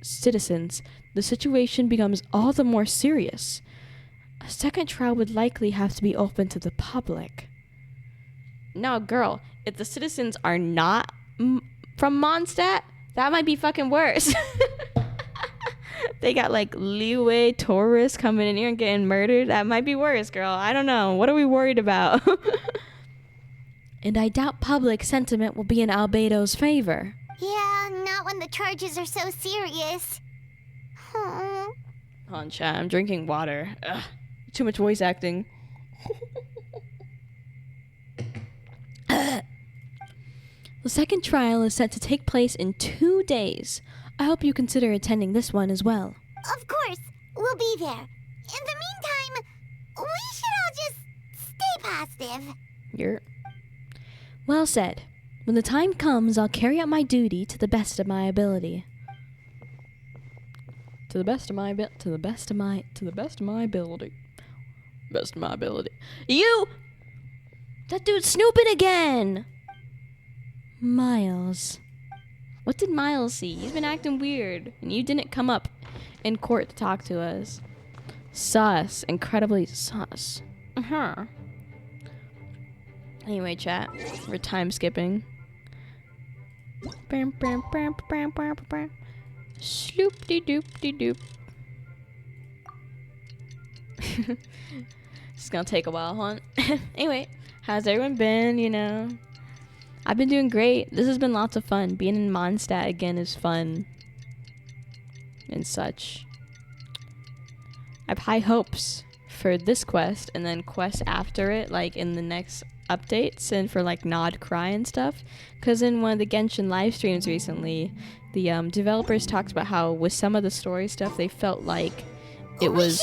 citizens, the situation becomes all the more serious. A second trial would likely have to be open to the public. No, girl, if the citizens are not from Mondstadt, that might be fucking worse. They got like leeway tourists coming in here and getting murdered. That might be worse, girl. I don't know. What are we worried about? And I doubt public sentiment will be in Albedo's favor. Yeah, not when the charges are so serious. Hold on, chat. I'm drinking water. Ugh, too much voice acting. The second trial is set to take place in 2 days. I hope you consider attending this one as well. Of course, we'll be there. In the meantime, we should all just stay positive. Well said. When the time comes, I'll carry out my duty to the best of my ability. To the best of my ability. You! That dude's snooping again! Miles. What did Miles see? He's been acting weird, and you didn't come up in court to talk to us. Sus. Incredibly sus. Anyway, chat. We're time skipping. Sloop-de-doop-de-doop. It's gonna take a while, huh? Anyway, how's everyone been, I've been doing great. This has been lots of fun. Being in Mondstadt again is fun. and such. I have high hopes for this quest and then quests after it, like in the next updates, and for like Nod Cry and stuff. Because in one of the Genshin live streams recently, the developers talked about how with some of the story stuff they felt like it was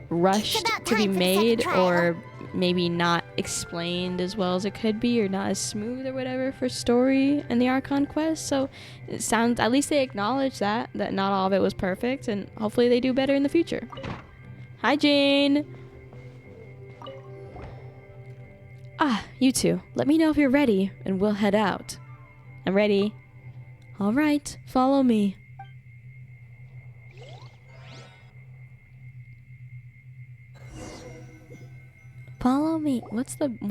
rushed to be made, or maybe not explained as well as it could be, or not as smooth or whatever for story in the Archon quest. So it sounds, at least they acknowledge that not all of it was perfect, and hopefully they do better in the future. Hi, Jane. Ah, you two, let me know if you're ready and we'll head out. I'm ready. All right, follow me. Follow me.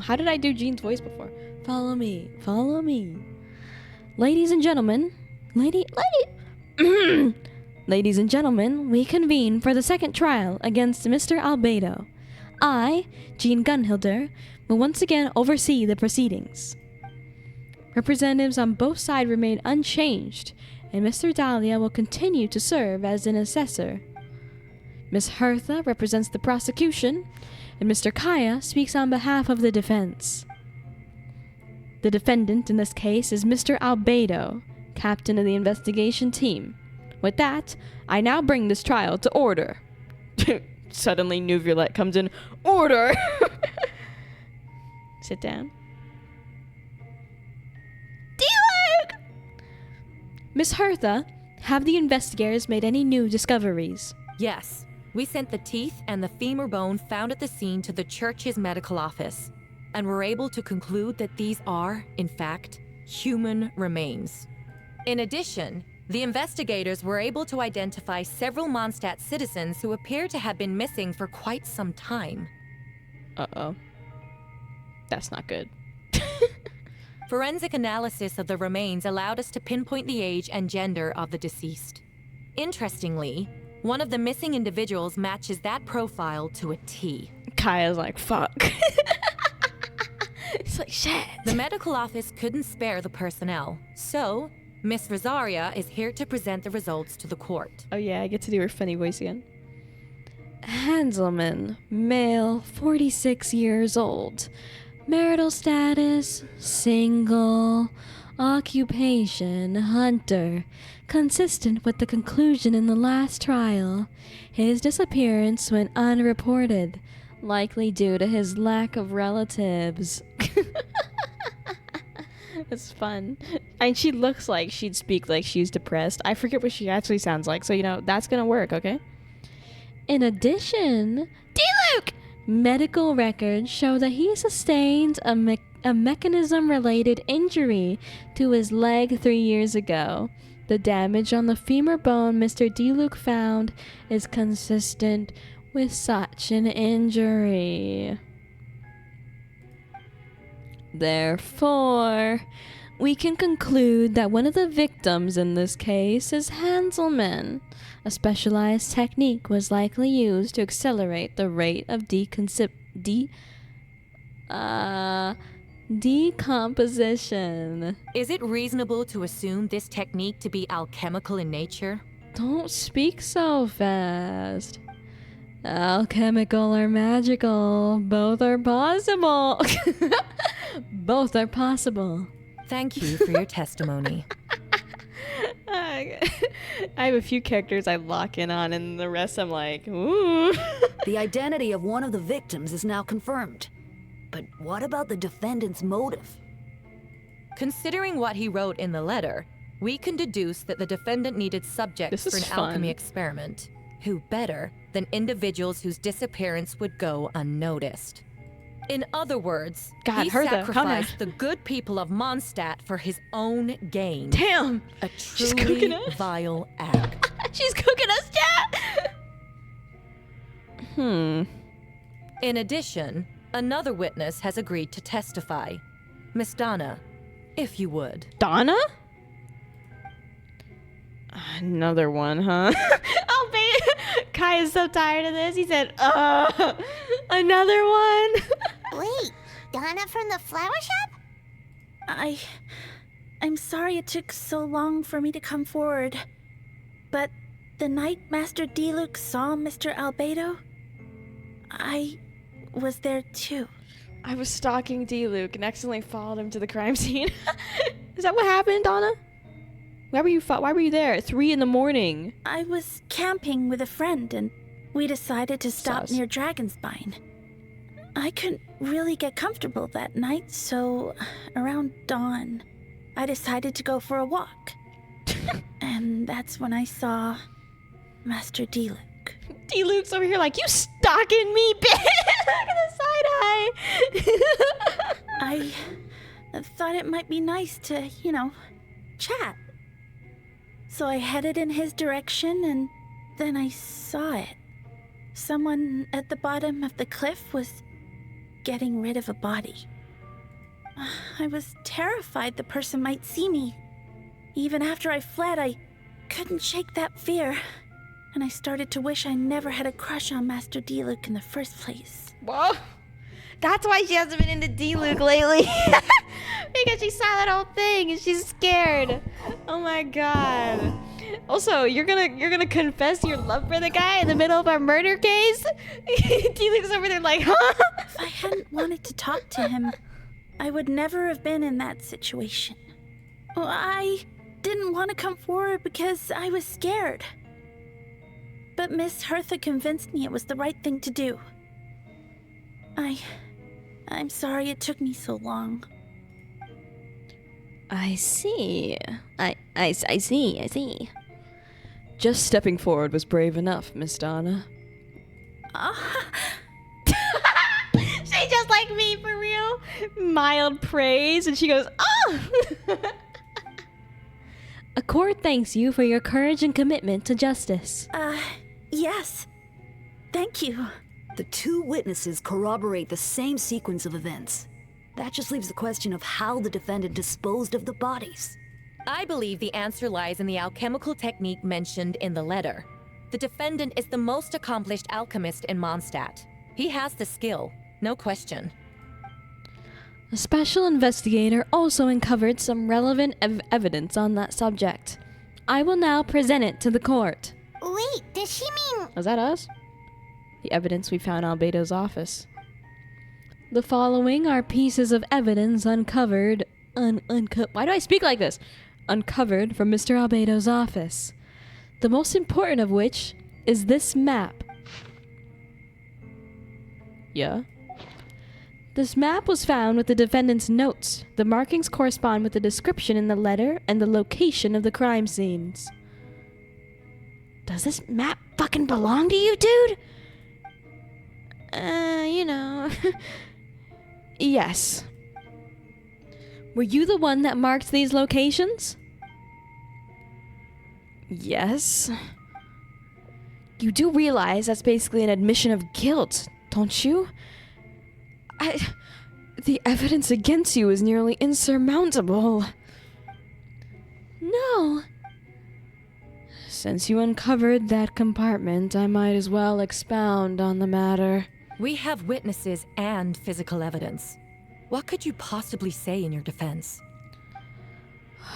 How did I do Jean's voice before? Follow me. Follow me. Ladies and gentlemen. Ladies and gentlemen, we convene for the second trial against Mr. Albedo. I, Jean Gunhilder, will once again oversee the proceedings. Representatives on both sides remain unchanged, and Mr. Dahlia will continue to serve as an assessor. Miss Hertha represents the prosecution, and Mr. Kaya speaks on behalf of the defense. The defendant in this case is Mr. Albedo, captain of the investigation team. With that, I now bring this trial to order. Suddenly, Nuvulet comes in. Order! Sit down. diluc! Miss Hertha, have the investigators made any new discoveries? Yes. We sent the teeth and the femur bone found at the scene to the church's medical office, and were able to conclude that these are, in fact, human remains. In addition, the investigators were able to identify several Mondstadt citizens who appear to have been missing for quite some time. Uh-oh. That's not good. Forensic analysis of the remains allowed us to pinpoint the age and gender of the deceased. Interestingly, one of the missing individuals matches that profile to a T. Kaya's like, fuck. It's like, shit. The medical office couldn't spare the personnel, so Miss Rosaria is here to present the results to the court. Oh yeah, I get to do her funny voice again. Hanselman, male, 46 years old. Marital status, single. Occupation, hunter. Consistent with the conclusion in the last trial. His disappearance went unreported, likely due to his lack of relatives. It's fun. And she looks like she'd speak like she's depressed. I forget what she actually sounds like, so that's gonna work, okay? In addition, diluc! Medical records show that he sustained a mechanism-related injury to his leg 3 years ago. The damage on the femur bone Mr. diluc found is consistent with such an injury. Therefore, we can conclude that one of the victims in this case is Hanselman. A specialized technique was likely used to accelerate the rate of decomposition. Is it reasonable to assume this technique to be alchemical in nature? Don't speak so fast. Alchemical or magical, both are possible. Both are possible. Thank you for your testimony. I have a few characters I lock in on, and the rest I'm like, ooh. The identity of one of the victims is now confirmed. But what about the defendant's motive? Considering what he wrote in the letter, we can deduce that the defendant needed subjects for an alchemy experiment. Who better than individuals whose disappearance would go unnoticed? In other words, he sacrificed the good people of Mondstadt for his own gain. Damn! A truly vile act. She's cooking us, chat! In addition, another witness has agreed to testify. Miss Donna, if you would. Donna? Another one, huh? Oh, baby! Kai is so tired of this. He said, another one? Wait, Donna from the flower shop? I'm sorry it took so long for me to come forward. But the night Master Diluc saw Mr. Albedo, I was there too. I was stalking Diluc and accidentally followed him to the crime scene. Is that what happened, Donna? Why were you there at 3 in the morning? I was camping with a friend and we decided to stop Sus. near Dragonspine. I couldn't really get comfortable that night, so around dawn, I decided to go for a walk. And that's when I saw Master Diluc. Diluc's over here like, you stalking me, bitch! Look at the side eye! I thought it might be nice to, chat. So I headed in his direction and then I saw it. Someone at the bottom of the cliff was getting rid of a body. I was terrified the person might see me. Even after I fled, I couldn't shake that fear. And I started to wish I never had a crush on Master Diluc in the first place. Whoa! That's why she hasn't been into Diluc lately. Because she saw that whole thing and she's scared. Oh my god. Also, you're gonna confess your love for the guy in the middle of our murder case? Diluc's over there like, huh? If I hadn't wanted to talk to him, I would never have been in that situation. Well, I didn't want to come forward because I was scared. But Miss Hertha convinced me it was the right thing to do. I'm sorry it took me so long. I see. I see. Just stepping forward was brave enough, Miss Donna. She's just like me, for real. Mild praise, and she goes, oh! A court thanks you for your courage and commitment to justice. Yes. Thank you. The two witnesses corroborate the same sequence of events. That just leaves the question of how the defendant disposed of the bodies. I believe the answer lies in the alchemical technique mentioned in the letter. The defendant is the most accomplished alchemist in Mondstadt. He has the skill, no question. A special investigator also uncovered some relevant evidence on that subject. I will now present it to the court. Wait, does she mean... Was that us? The evidence we found in Albedo's office. The following are pieces of evidence uncovered... Why do I speak like this? Uncovered from Mr. Albedo's office. The most important of which is this map. Yeah? This map was found with the defendant's notes. The markings correspond with the description in the letter and the location of the crime scenes. Does this map fucking belong to you, dude? Yes. Were you the one that marked these locations? Yes. You do realize that's basically an admission of guilt, don't you? The evidence against you is nearly insurmountable. No. Since you uncovered that compartment, I might as well expound on the matter. We have witnesses and physical evidence. What could you possibly say in your defense?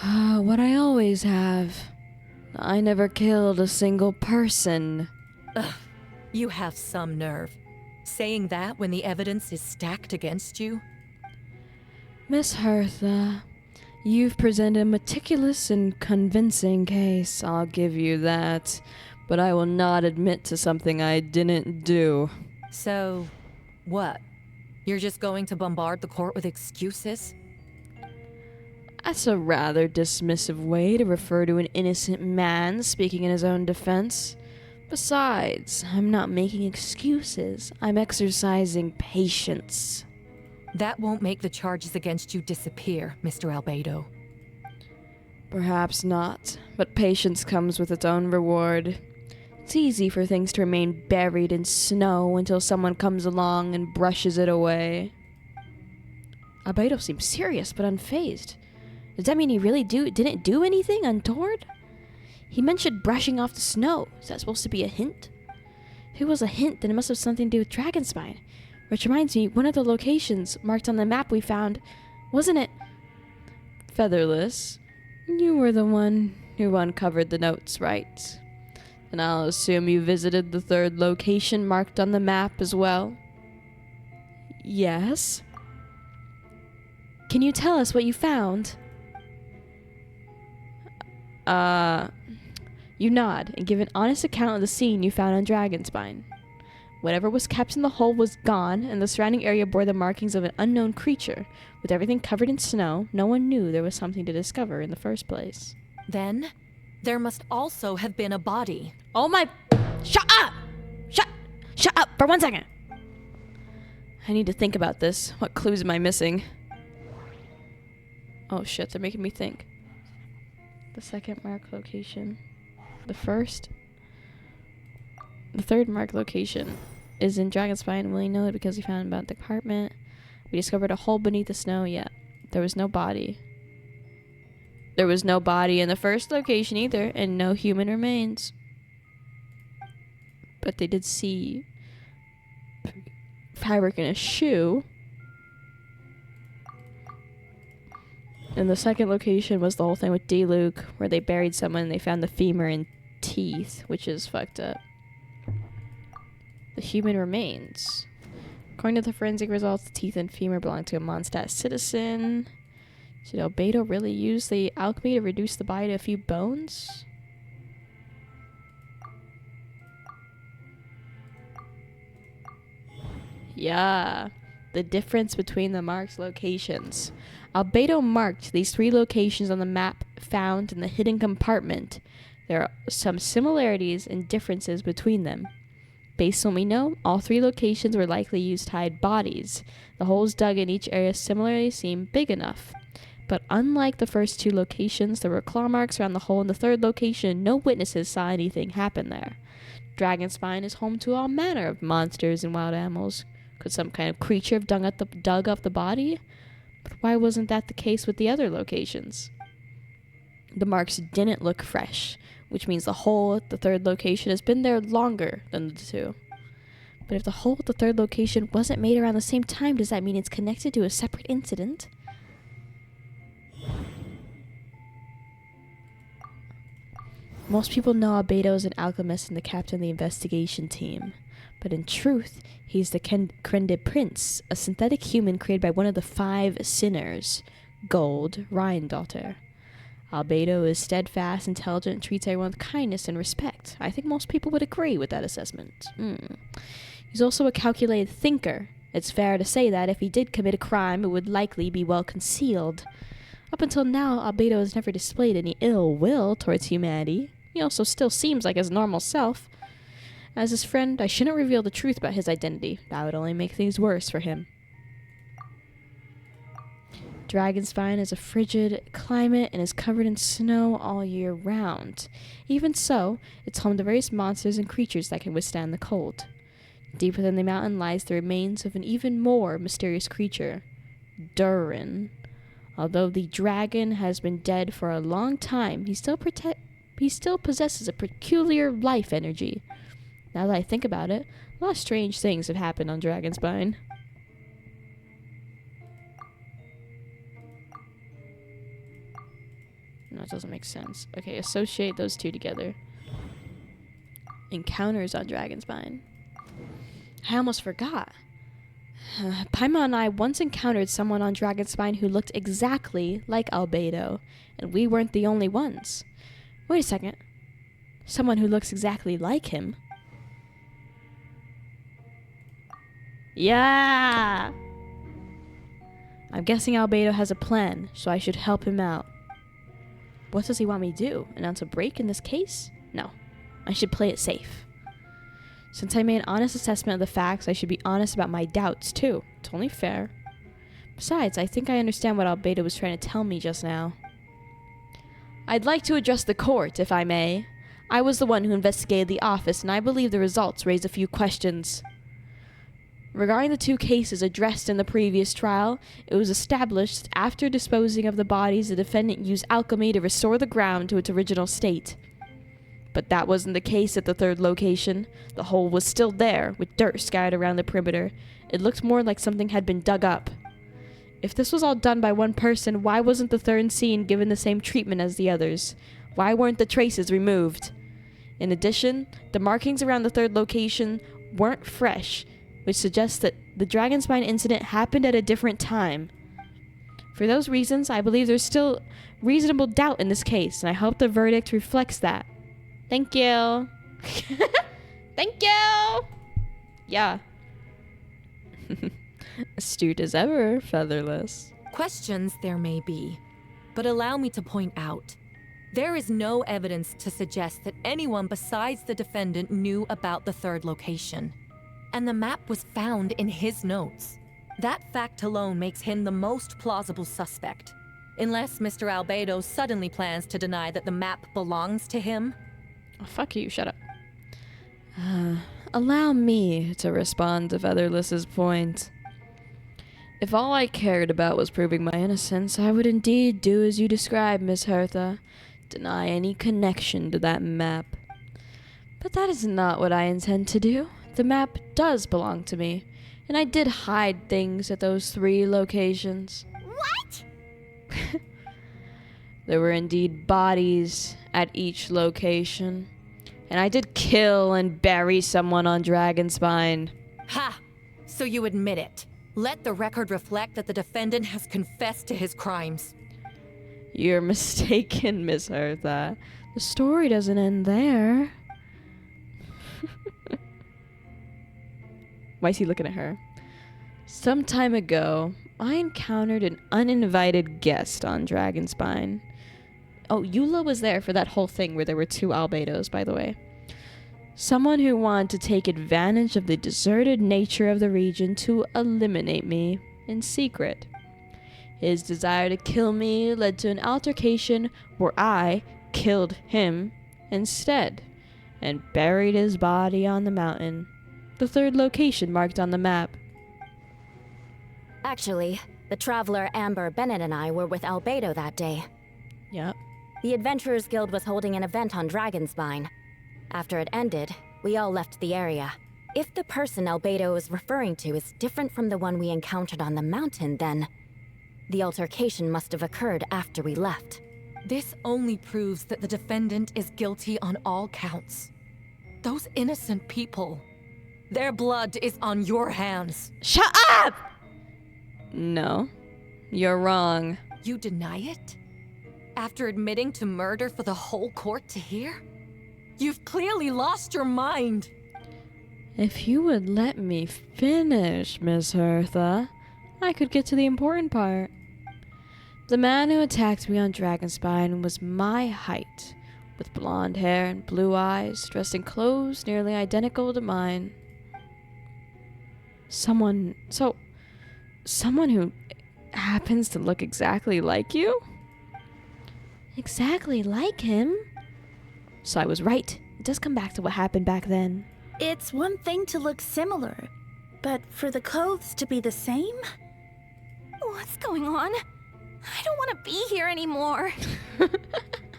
What I always have. I never killed a single person. Ugh, you have some nerve. Saying that when the evidence is stacked against you? Miss Hertha, you've presented a meticulous and convincing case, I'll give you that. But I will not admit to something I didn't do. So, what? You're just going to bombard the court with excuses? That's a rather dismissive way to refer to an innocent man speaking in his own defense. Besides, I'm not making excuses. I'm exercising patience. That won't make the charges against you disappear, Mr. Albedo. Perhaps not, but patience comes with its own reward. It's easy for things to remain buried in snow until someone comes along and brushes it away. Albedo seems serious but unfazed. Does that mean he really didn't do anything untoward? He mentioned brushing off the snow. Is that supposed to be a hint? If it was a hint, then it must have something to do with Dragonspine. Which reminds me, one of the locations marked on the map we found, wasn't it? FeatherLes, you were the one who uncovered the notes, right? And I'll assume you visited the third location marked on the map as well? Yes. Can you tell us what you found? You nod and give an honest account of the scene you found on Dragonspine. Whatever was kept in the hole was gone, and the surrounding area bore the markings of an unknown creature. With everything covered in snow, no one knew there was something to discover in the first place. Then, there must also have been a body. Oh my... Shut up! Shut up for 1 second! I need to think about this. What clues am I missing? Oh shit, they're making me think. The second marked location. The third marked location is in Dragonspine. We know it because we found about the apartment. We discovered a hole beneath the snow. Yeah, there was no body. There was no body in the first location either, and no human remains. But they did see fabric in a shoe. And the second location was the whole thing with diluc, where they buried someone and they found the femur and teeth, which is fucked up. The human remains. According to the forensic results, the teeth and femur belong to a Mondstadt citizen. Did Albedo really use the alchemy to reduce the body to a few bones? Yeah. The difference between the marked locations. Albedo marked these 3 locations on the map found in the hidden compartment. There are some similarities and differences between them. Based on what we know, all 3 locations were likely used to hide bodies. The holes dug in each area similarly seem big enough. But unlike the first 2 locations, there were claw marks around the hole in the third location. No witnesses saw anything happen there. Dragonspine is home to all manner of monsters and wild animals. Could some kind of creature have dug up the body? But why wasn't that the case with the other locations? The marks didn't look fresh, which means the hole at the third location has been there longer than the 2. But if the hole at the third location wasn't made around the same time, does that mean it's connected to a separate incident? Most people know Albedo is an alchemist and the captain of the investigation team. But in truth, he's the Krende Prince, a synthetic human created by one of the 5 sinners, Gold Rhindaughter. Albedo is steadfast, intelligent, and treats everyone with kindness and respect. I think most people would agree with that assessment. He's also a calculated thinker. It's fair to say that if he did commit a crime, it would likely be well concealed. Up until now, Albedo has never displayed any ill will towards humanity. He also still seems like his normal self. As his friend, I shouldn't reveal the truth about his identity. That would only make things worse for him. Dragonspine is a frigid climate and is covered in snow all year round. Even so, it's home to various monsters and creatures that can withstand the cold. Deep within the mountain lies the remains of an even more mysterious creature, Durin. Although the dragon has been dead for a long time, he still possesses a peculiar life energy. Now that I think about it, a lot of strange things have happened on Dragonspine. No, it doesn't make sense. Okay, associate those 2 together. Encounters on Dragonspine. I almost forgot. Paimon and I once encountered someone on Dragonspine who looked exactly like Albedo, and we weren't the only ones. Wait a second. Someone who looks exactly like him? Yeah! I'm guessing Albedo has a plan, so I should help him out. What does he want me to do? Announce a break in this case? No. I should play it safe. Since I made an honest assessment of the facts, I should be honest about my doubts, too. It's only fair. Besides, I think I understand what Albedo was trying to tell me just now. I'd like to address the court, if I may. I was the one who investigated the office, and I believe the results raise a few questions. Regarding the 2 cases addressed in the previous trial, it was established after disposing of the bodies, the defendant used alchemy to restore the ground to its original state. But that wasn't the case at the third location. The hole was still there, with dirt scattered around the perimeter. It looked more like something had been dug up. If this was all done by one person, why wasn't the third scene given the same treatment as the others? Why weren't the traces removed? In addition, the markings around the third location weren't fresh, which suggests that the Dragonspine incident happened at a different time. For those reasons, I believe there's still reasonable doubt in this case, and I hope the verdict reflects that. Thank you. Thank you! Yeah. Astute as ever, FeatherLes. Questions there may be, but allow me to point out, there is no evidence to suggest that anyone besides the defendant knew about the third location. And the map was found in his notes. That fact alone makes him the most plausible suspect. Unless Mr. Albedo suddenly plans to deny that the map belongs to him. Oh, fuck you, shut up. Allow me to respond to FeatherLes's point. If all I cared about was proving my innocence, I would indeed do as you described, Miss Hertha. Deny any connection to that map. But that is not what I intend to do. The map does belong to me, and I did hide things at those 3 locations. What? There were indeed bodies at each location, and I did kill and bury someone on Dragonspine. Ha! So you admit it. Let the record reflect that the defendant has confessed to his crimes. You're mistaken, Miss Hertha. The story doesn't end there. Why is he looking at her? Some time ago, I encountered an uninvited guest on Dragonspine. Oh, Eula was there for that whole thing where there were 2 Albedos, by the way. Someone who wanted to take advantage of the deserted nature of the region to eliminate me in secret. His desire to kill me led to an altercation where I killed him instead and buried his body on the mountain, the 3rd location marked on the map. Actually, the traveler Amber Bennett and I were with Albedo that day. Yep. The Adventurers Guild was holding an event on Dragonspine. After it ended, we all left the area. If the person Albedo is referring to is different from the one we encountered on the mountain, then the altercation must have occurred after we left. This only proves that the defendant is guilty on all counts. Those innocent people, their blood is on your hands. Shut up! No, you're wrong. You deny it? After admitting to murder for the whole court to hear? You've clearly lost your mind. If you would let me finish, Miss Hertha, I could get to the important part. The man who attacked me on Dragonspine was my height, with blonde hair and blue eyes, dressed in clothes nearly identical to mine. Someone who happens to look exactly like you? Exactly like him? So I was right. It does come back to what happened back then. It's one thing to look similar, but for the clothes to be the same? What's going on? I don't want to be here anymore.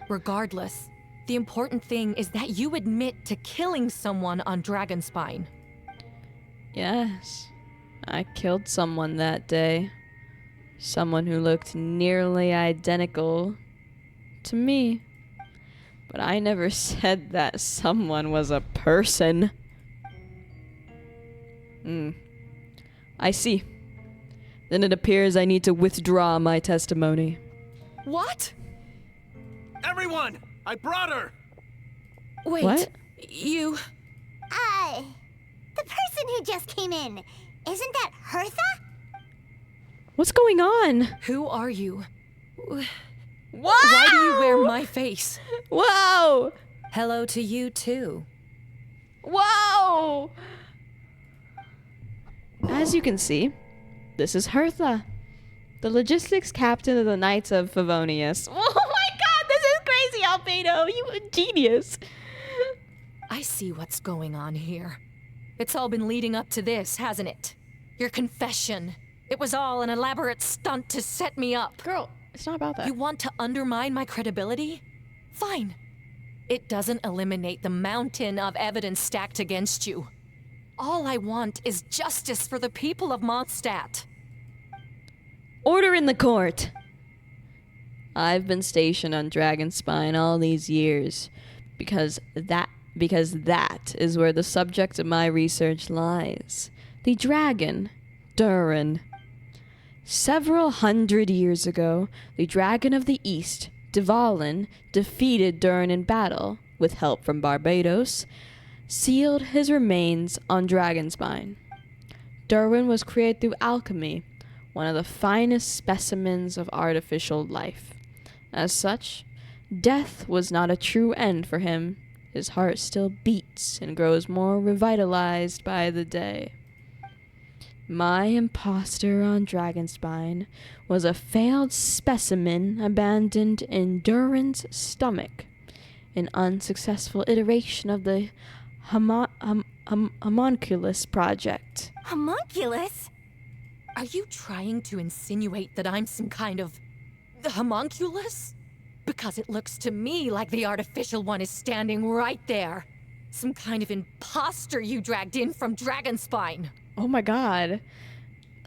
Regardless, the important thing is that you admit to killing someone on Dragonspine. Yes, I killed someone that day. Someone who looked nearly identical to me. But I never said that someone was a person. I see. Then it appears I need to withdraw my testimony. What? Everyone! I brought her! Wait, What? You... The person who just came in, isn't that Hertha? What's going on? Who are you? Wow! Why do you wear my face? Whoa! Hello to you, too. Whoa! As you can see, this is Hertha, the logistics captain of the Knights of Favonius. Oh my god, this is crazy, Albedo! You a genius! I see what's going on here. It's all been leading up to this, hasn't it? Your confession. It was all an elaborate stunt to set me up. Girl, it's not about that. You want to undermine my credibility? Fine. It doesn't eliminate the mountain of evidence stacked against you. All I want is justice for the people of Mondstadt. Order in the court! I've been stationed on Dragonspine all these years because that because that is where the subject of my research lies. The dragon, Durin. Several hundred years ago, the dragon of the east, Dvalin, defeated Durin in battle, with help from Barbados, sealed his remains on Dragonspine. Durin was created through alchemy, one of the finest specimens of artificial life. As such, death was not a true end for him. His heart still beats and grows more revitalized by the day. My impostor on Dragonspine was a failed specimen abandoned in Durin's stomach, an unsuccessful iteration of the homunculus project. Homunculus? Are you trying to insinuate that I'm some kind of homunculus? Because it looks to me like the artificial one is standing right there. Some kind of imposter you dragged in from Dragonspine. Oh my god.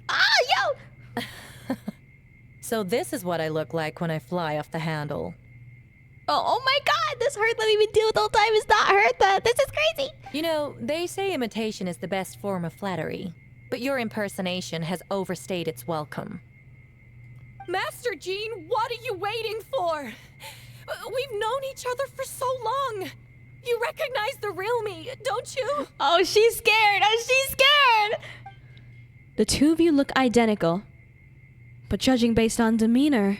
Ah, yo! So this is what I look like when I fly off the handle. Oh my god, this hurt that we've been dealing with the whole time is not hurt. This is crazy. You know, they say imitation is the best form of flattery, but your impersonation has overstayed its welcome. Master Jean, what are you waiting for? We've known each other for so long. You recognize the real me, don't you? Oh, she's scared. She's scared. The two of you look identical, but judging based on demeanor,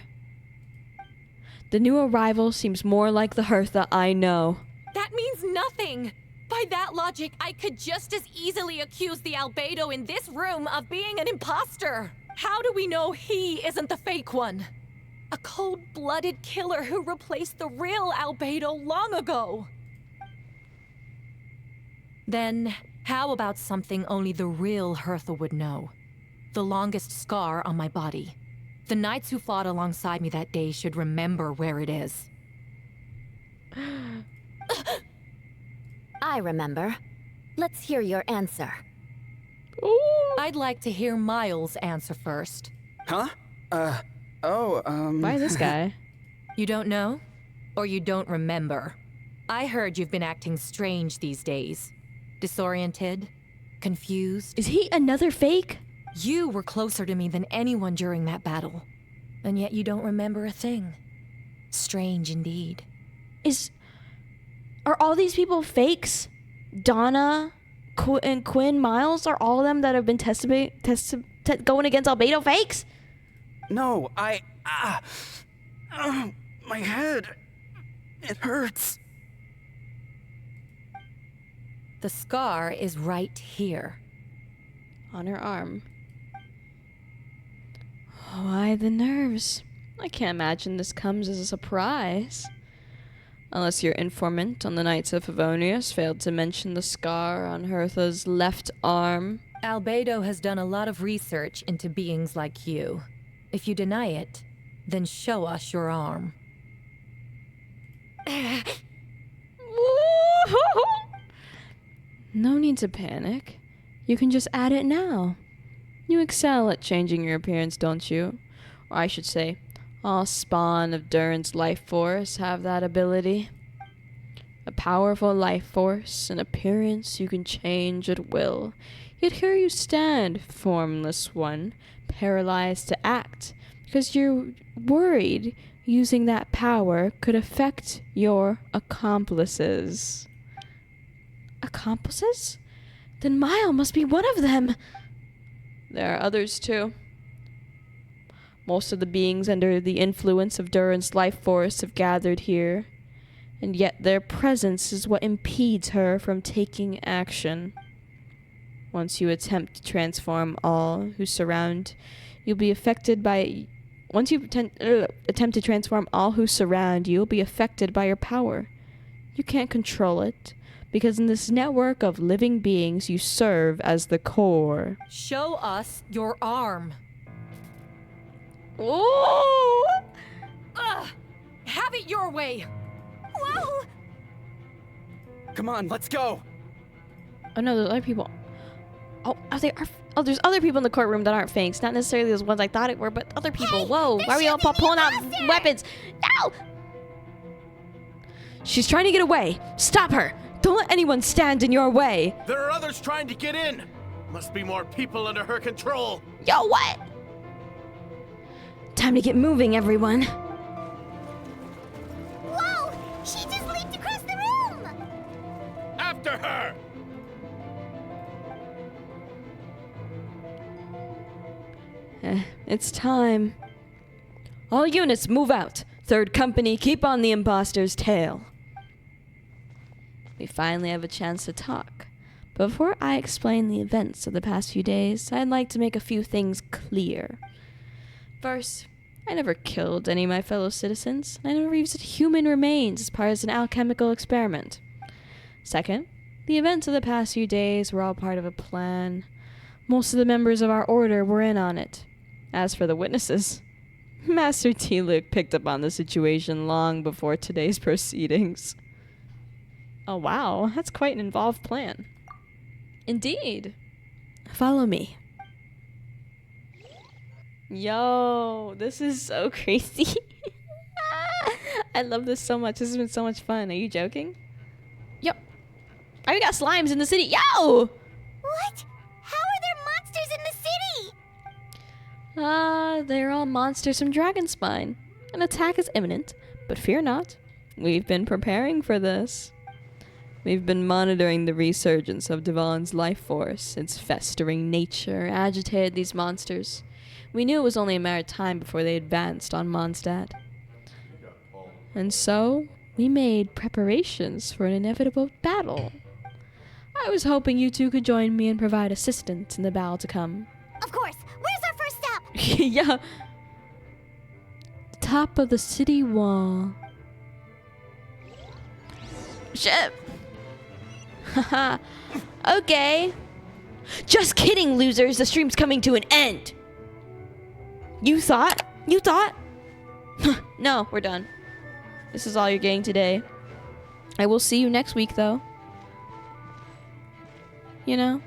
the new arrival seems more like the Hertha I know. That means nothing. By that logic, I could just as easily accuse the Albedo in this room of being an imposter. How do we know he isn't the fake one? A cold-blooded killer who replaced the real Albedo long ago. Then, how about something only the real Hertha would know? The longest scar on my body. The knights who fought alongside me that day should remember where it is. I remember. Let's hear your answer. Ooh. I'd like to hear Miles' answer first. Huh? Why this guy? You don't know? Or you don't remember? I heard you've been acting strange these days. Disoriented? Confused? Is he another fake? You were closer to me than anyone during that battle. And yet you don't remember a thing. Strange indeed. Are all these people fakes? Donna, and Quinn, Miles, are all of them that have been going against Albedo fakes? No, my head. It hurts. The scar is right here. On her arm. Why the nerves? I can't imagine this comes as a surprise. Unless your informant on the Knights of Favonius failed to mention the scar on Hertha's left arm. Albedo has done a lot of research into beings like you. If you deny it, then show us your arm. No need to panic. You can just add it now. You excel at changing your appearance, don't you? Or I should say, all spawn of Durin's life force have that ability. A powerful life force, an appearance you can change at will. Yet here you stand, formless one, paralyzed to act, because you're worried using that power could affect your accomplices. Accomplices? Then Mile must be one of them. There are others too. Most of the beings under the influence of Durin's life force have gathered here, and yet their presence is what impedes her from taking action. Once you attempt to transform all who surround, you'll be affected by... Once you attempt to transform all who surround, you'll be affected by your power. You can't control it, because in this network of living beings, you serve as the core. Show us your arm. Ooh! Have it your way. Whoa! Come on, let's go. Oh no, there's other people. There's other people in the courtroom that aren't fakes. Not necessarily those ones I thought it were, but other people. Hey, whoa, why are we all pulling out weapons? No! She's trying to get away. Stop her. Don't let anyone stand in your way! There are others trying to get in! Must be more people under her control! Yo, what? Time to get moving, everyone. Whoa! She just leaped across the room! After her! It's time. All units, move out. Third company, keep on the imposter's tail. We finally have a chance to talk. But before I explain the events of the past few days, I'd like to make a few things clear. First, I never killed any of my fellow citizens. I never used human remains as part of an alchemical experiment. Second, the events of the past few days were all part of a plan. Most of the members of our order were in on it. As for the witnesses, Master Diluc picked up on the situation long before today's proceedings. Oh wow, that's quite an involved plan. Indeed. Follow me. Yo, this is so crazy. I love this so much. This has been so much fun. Are you joking? Yo. I got slimes in the city. Yo! What? How are there monsters in the city? They're all monsters from Dragonspine. An attack is imminent, but fear not. We've been preparing for this. We've been monitoring the resurgence of Devon's life force. Its festering nature agitated these monsters. We knew it was only a matter of time before they advanced on Mondstadt. And so, we made preparations for an inevitable battle. I was hoping you two could join me and provide assistance in the battle to come. Of course. Where's our first step? Yeah. The top of the city wall. Shit. Haha. Okay. Just kidding, losers. The stream's coming to an end. You thought? No, we're done. This is all you're getting today. I will see you next week, though. You know?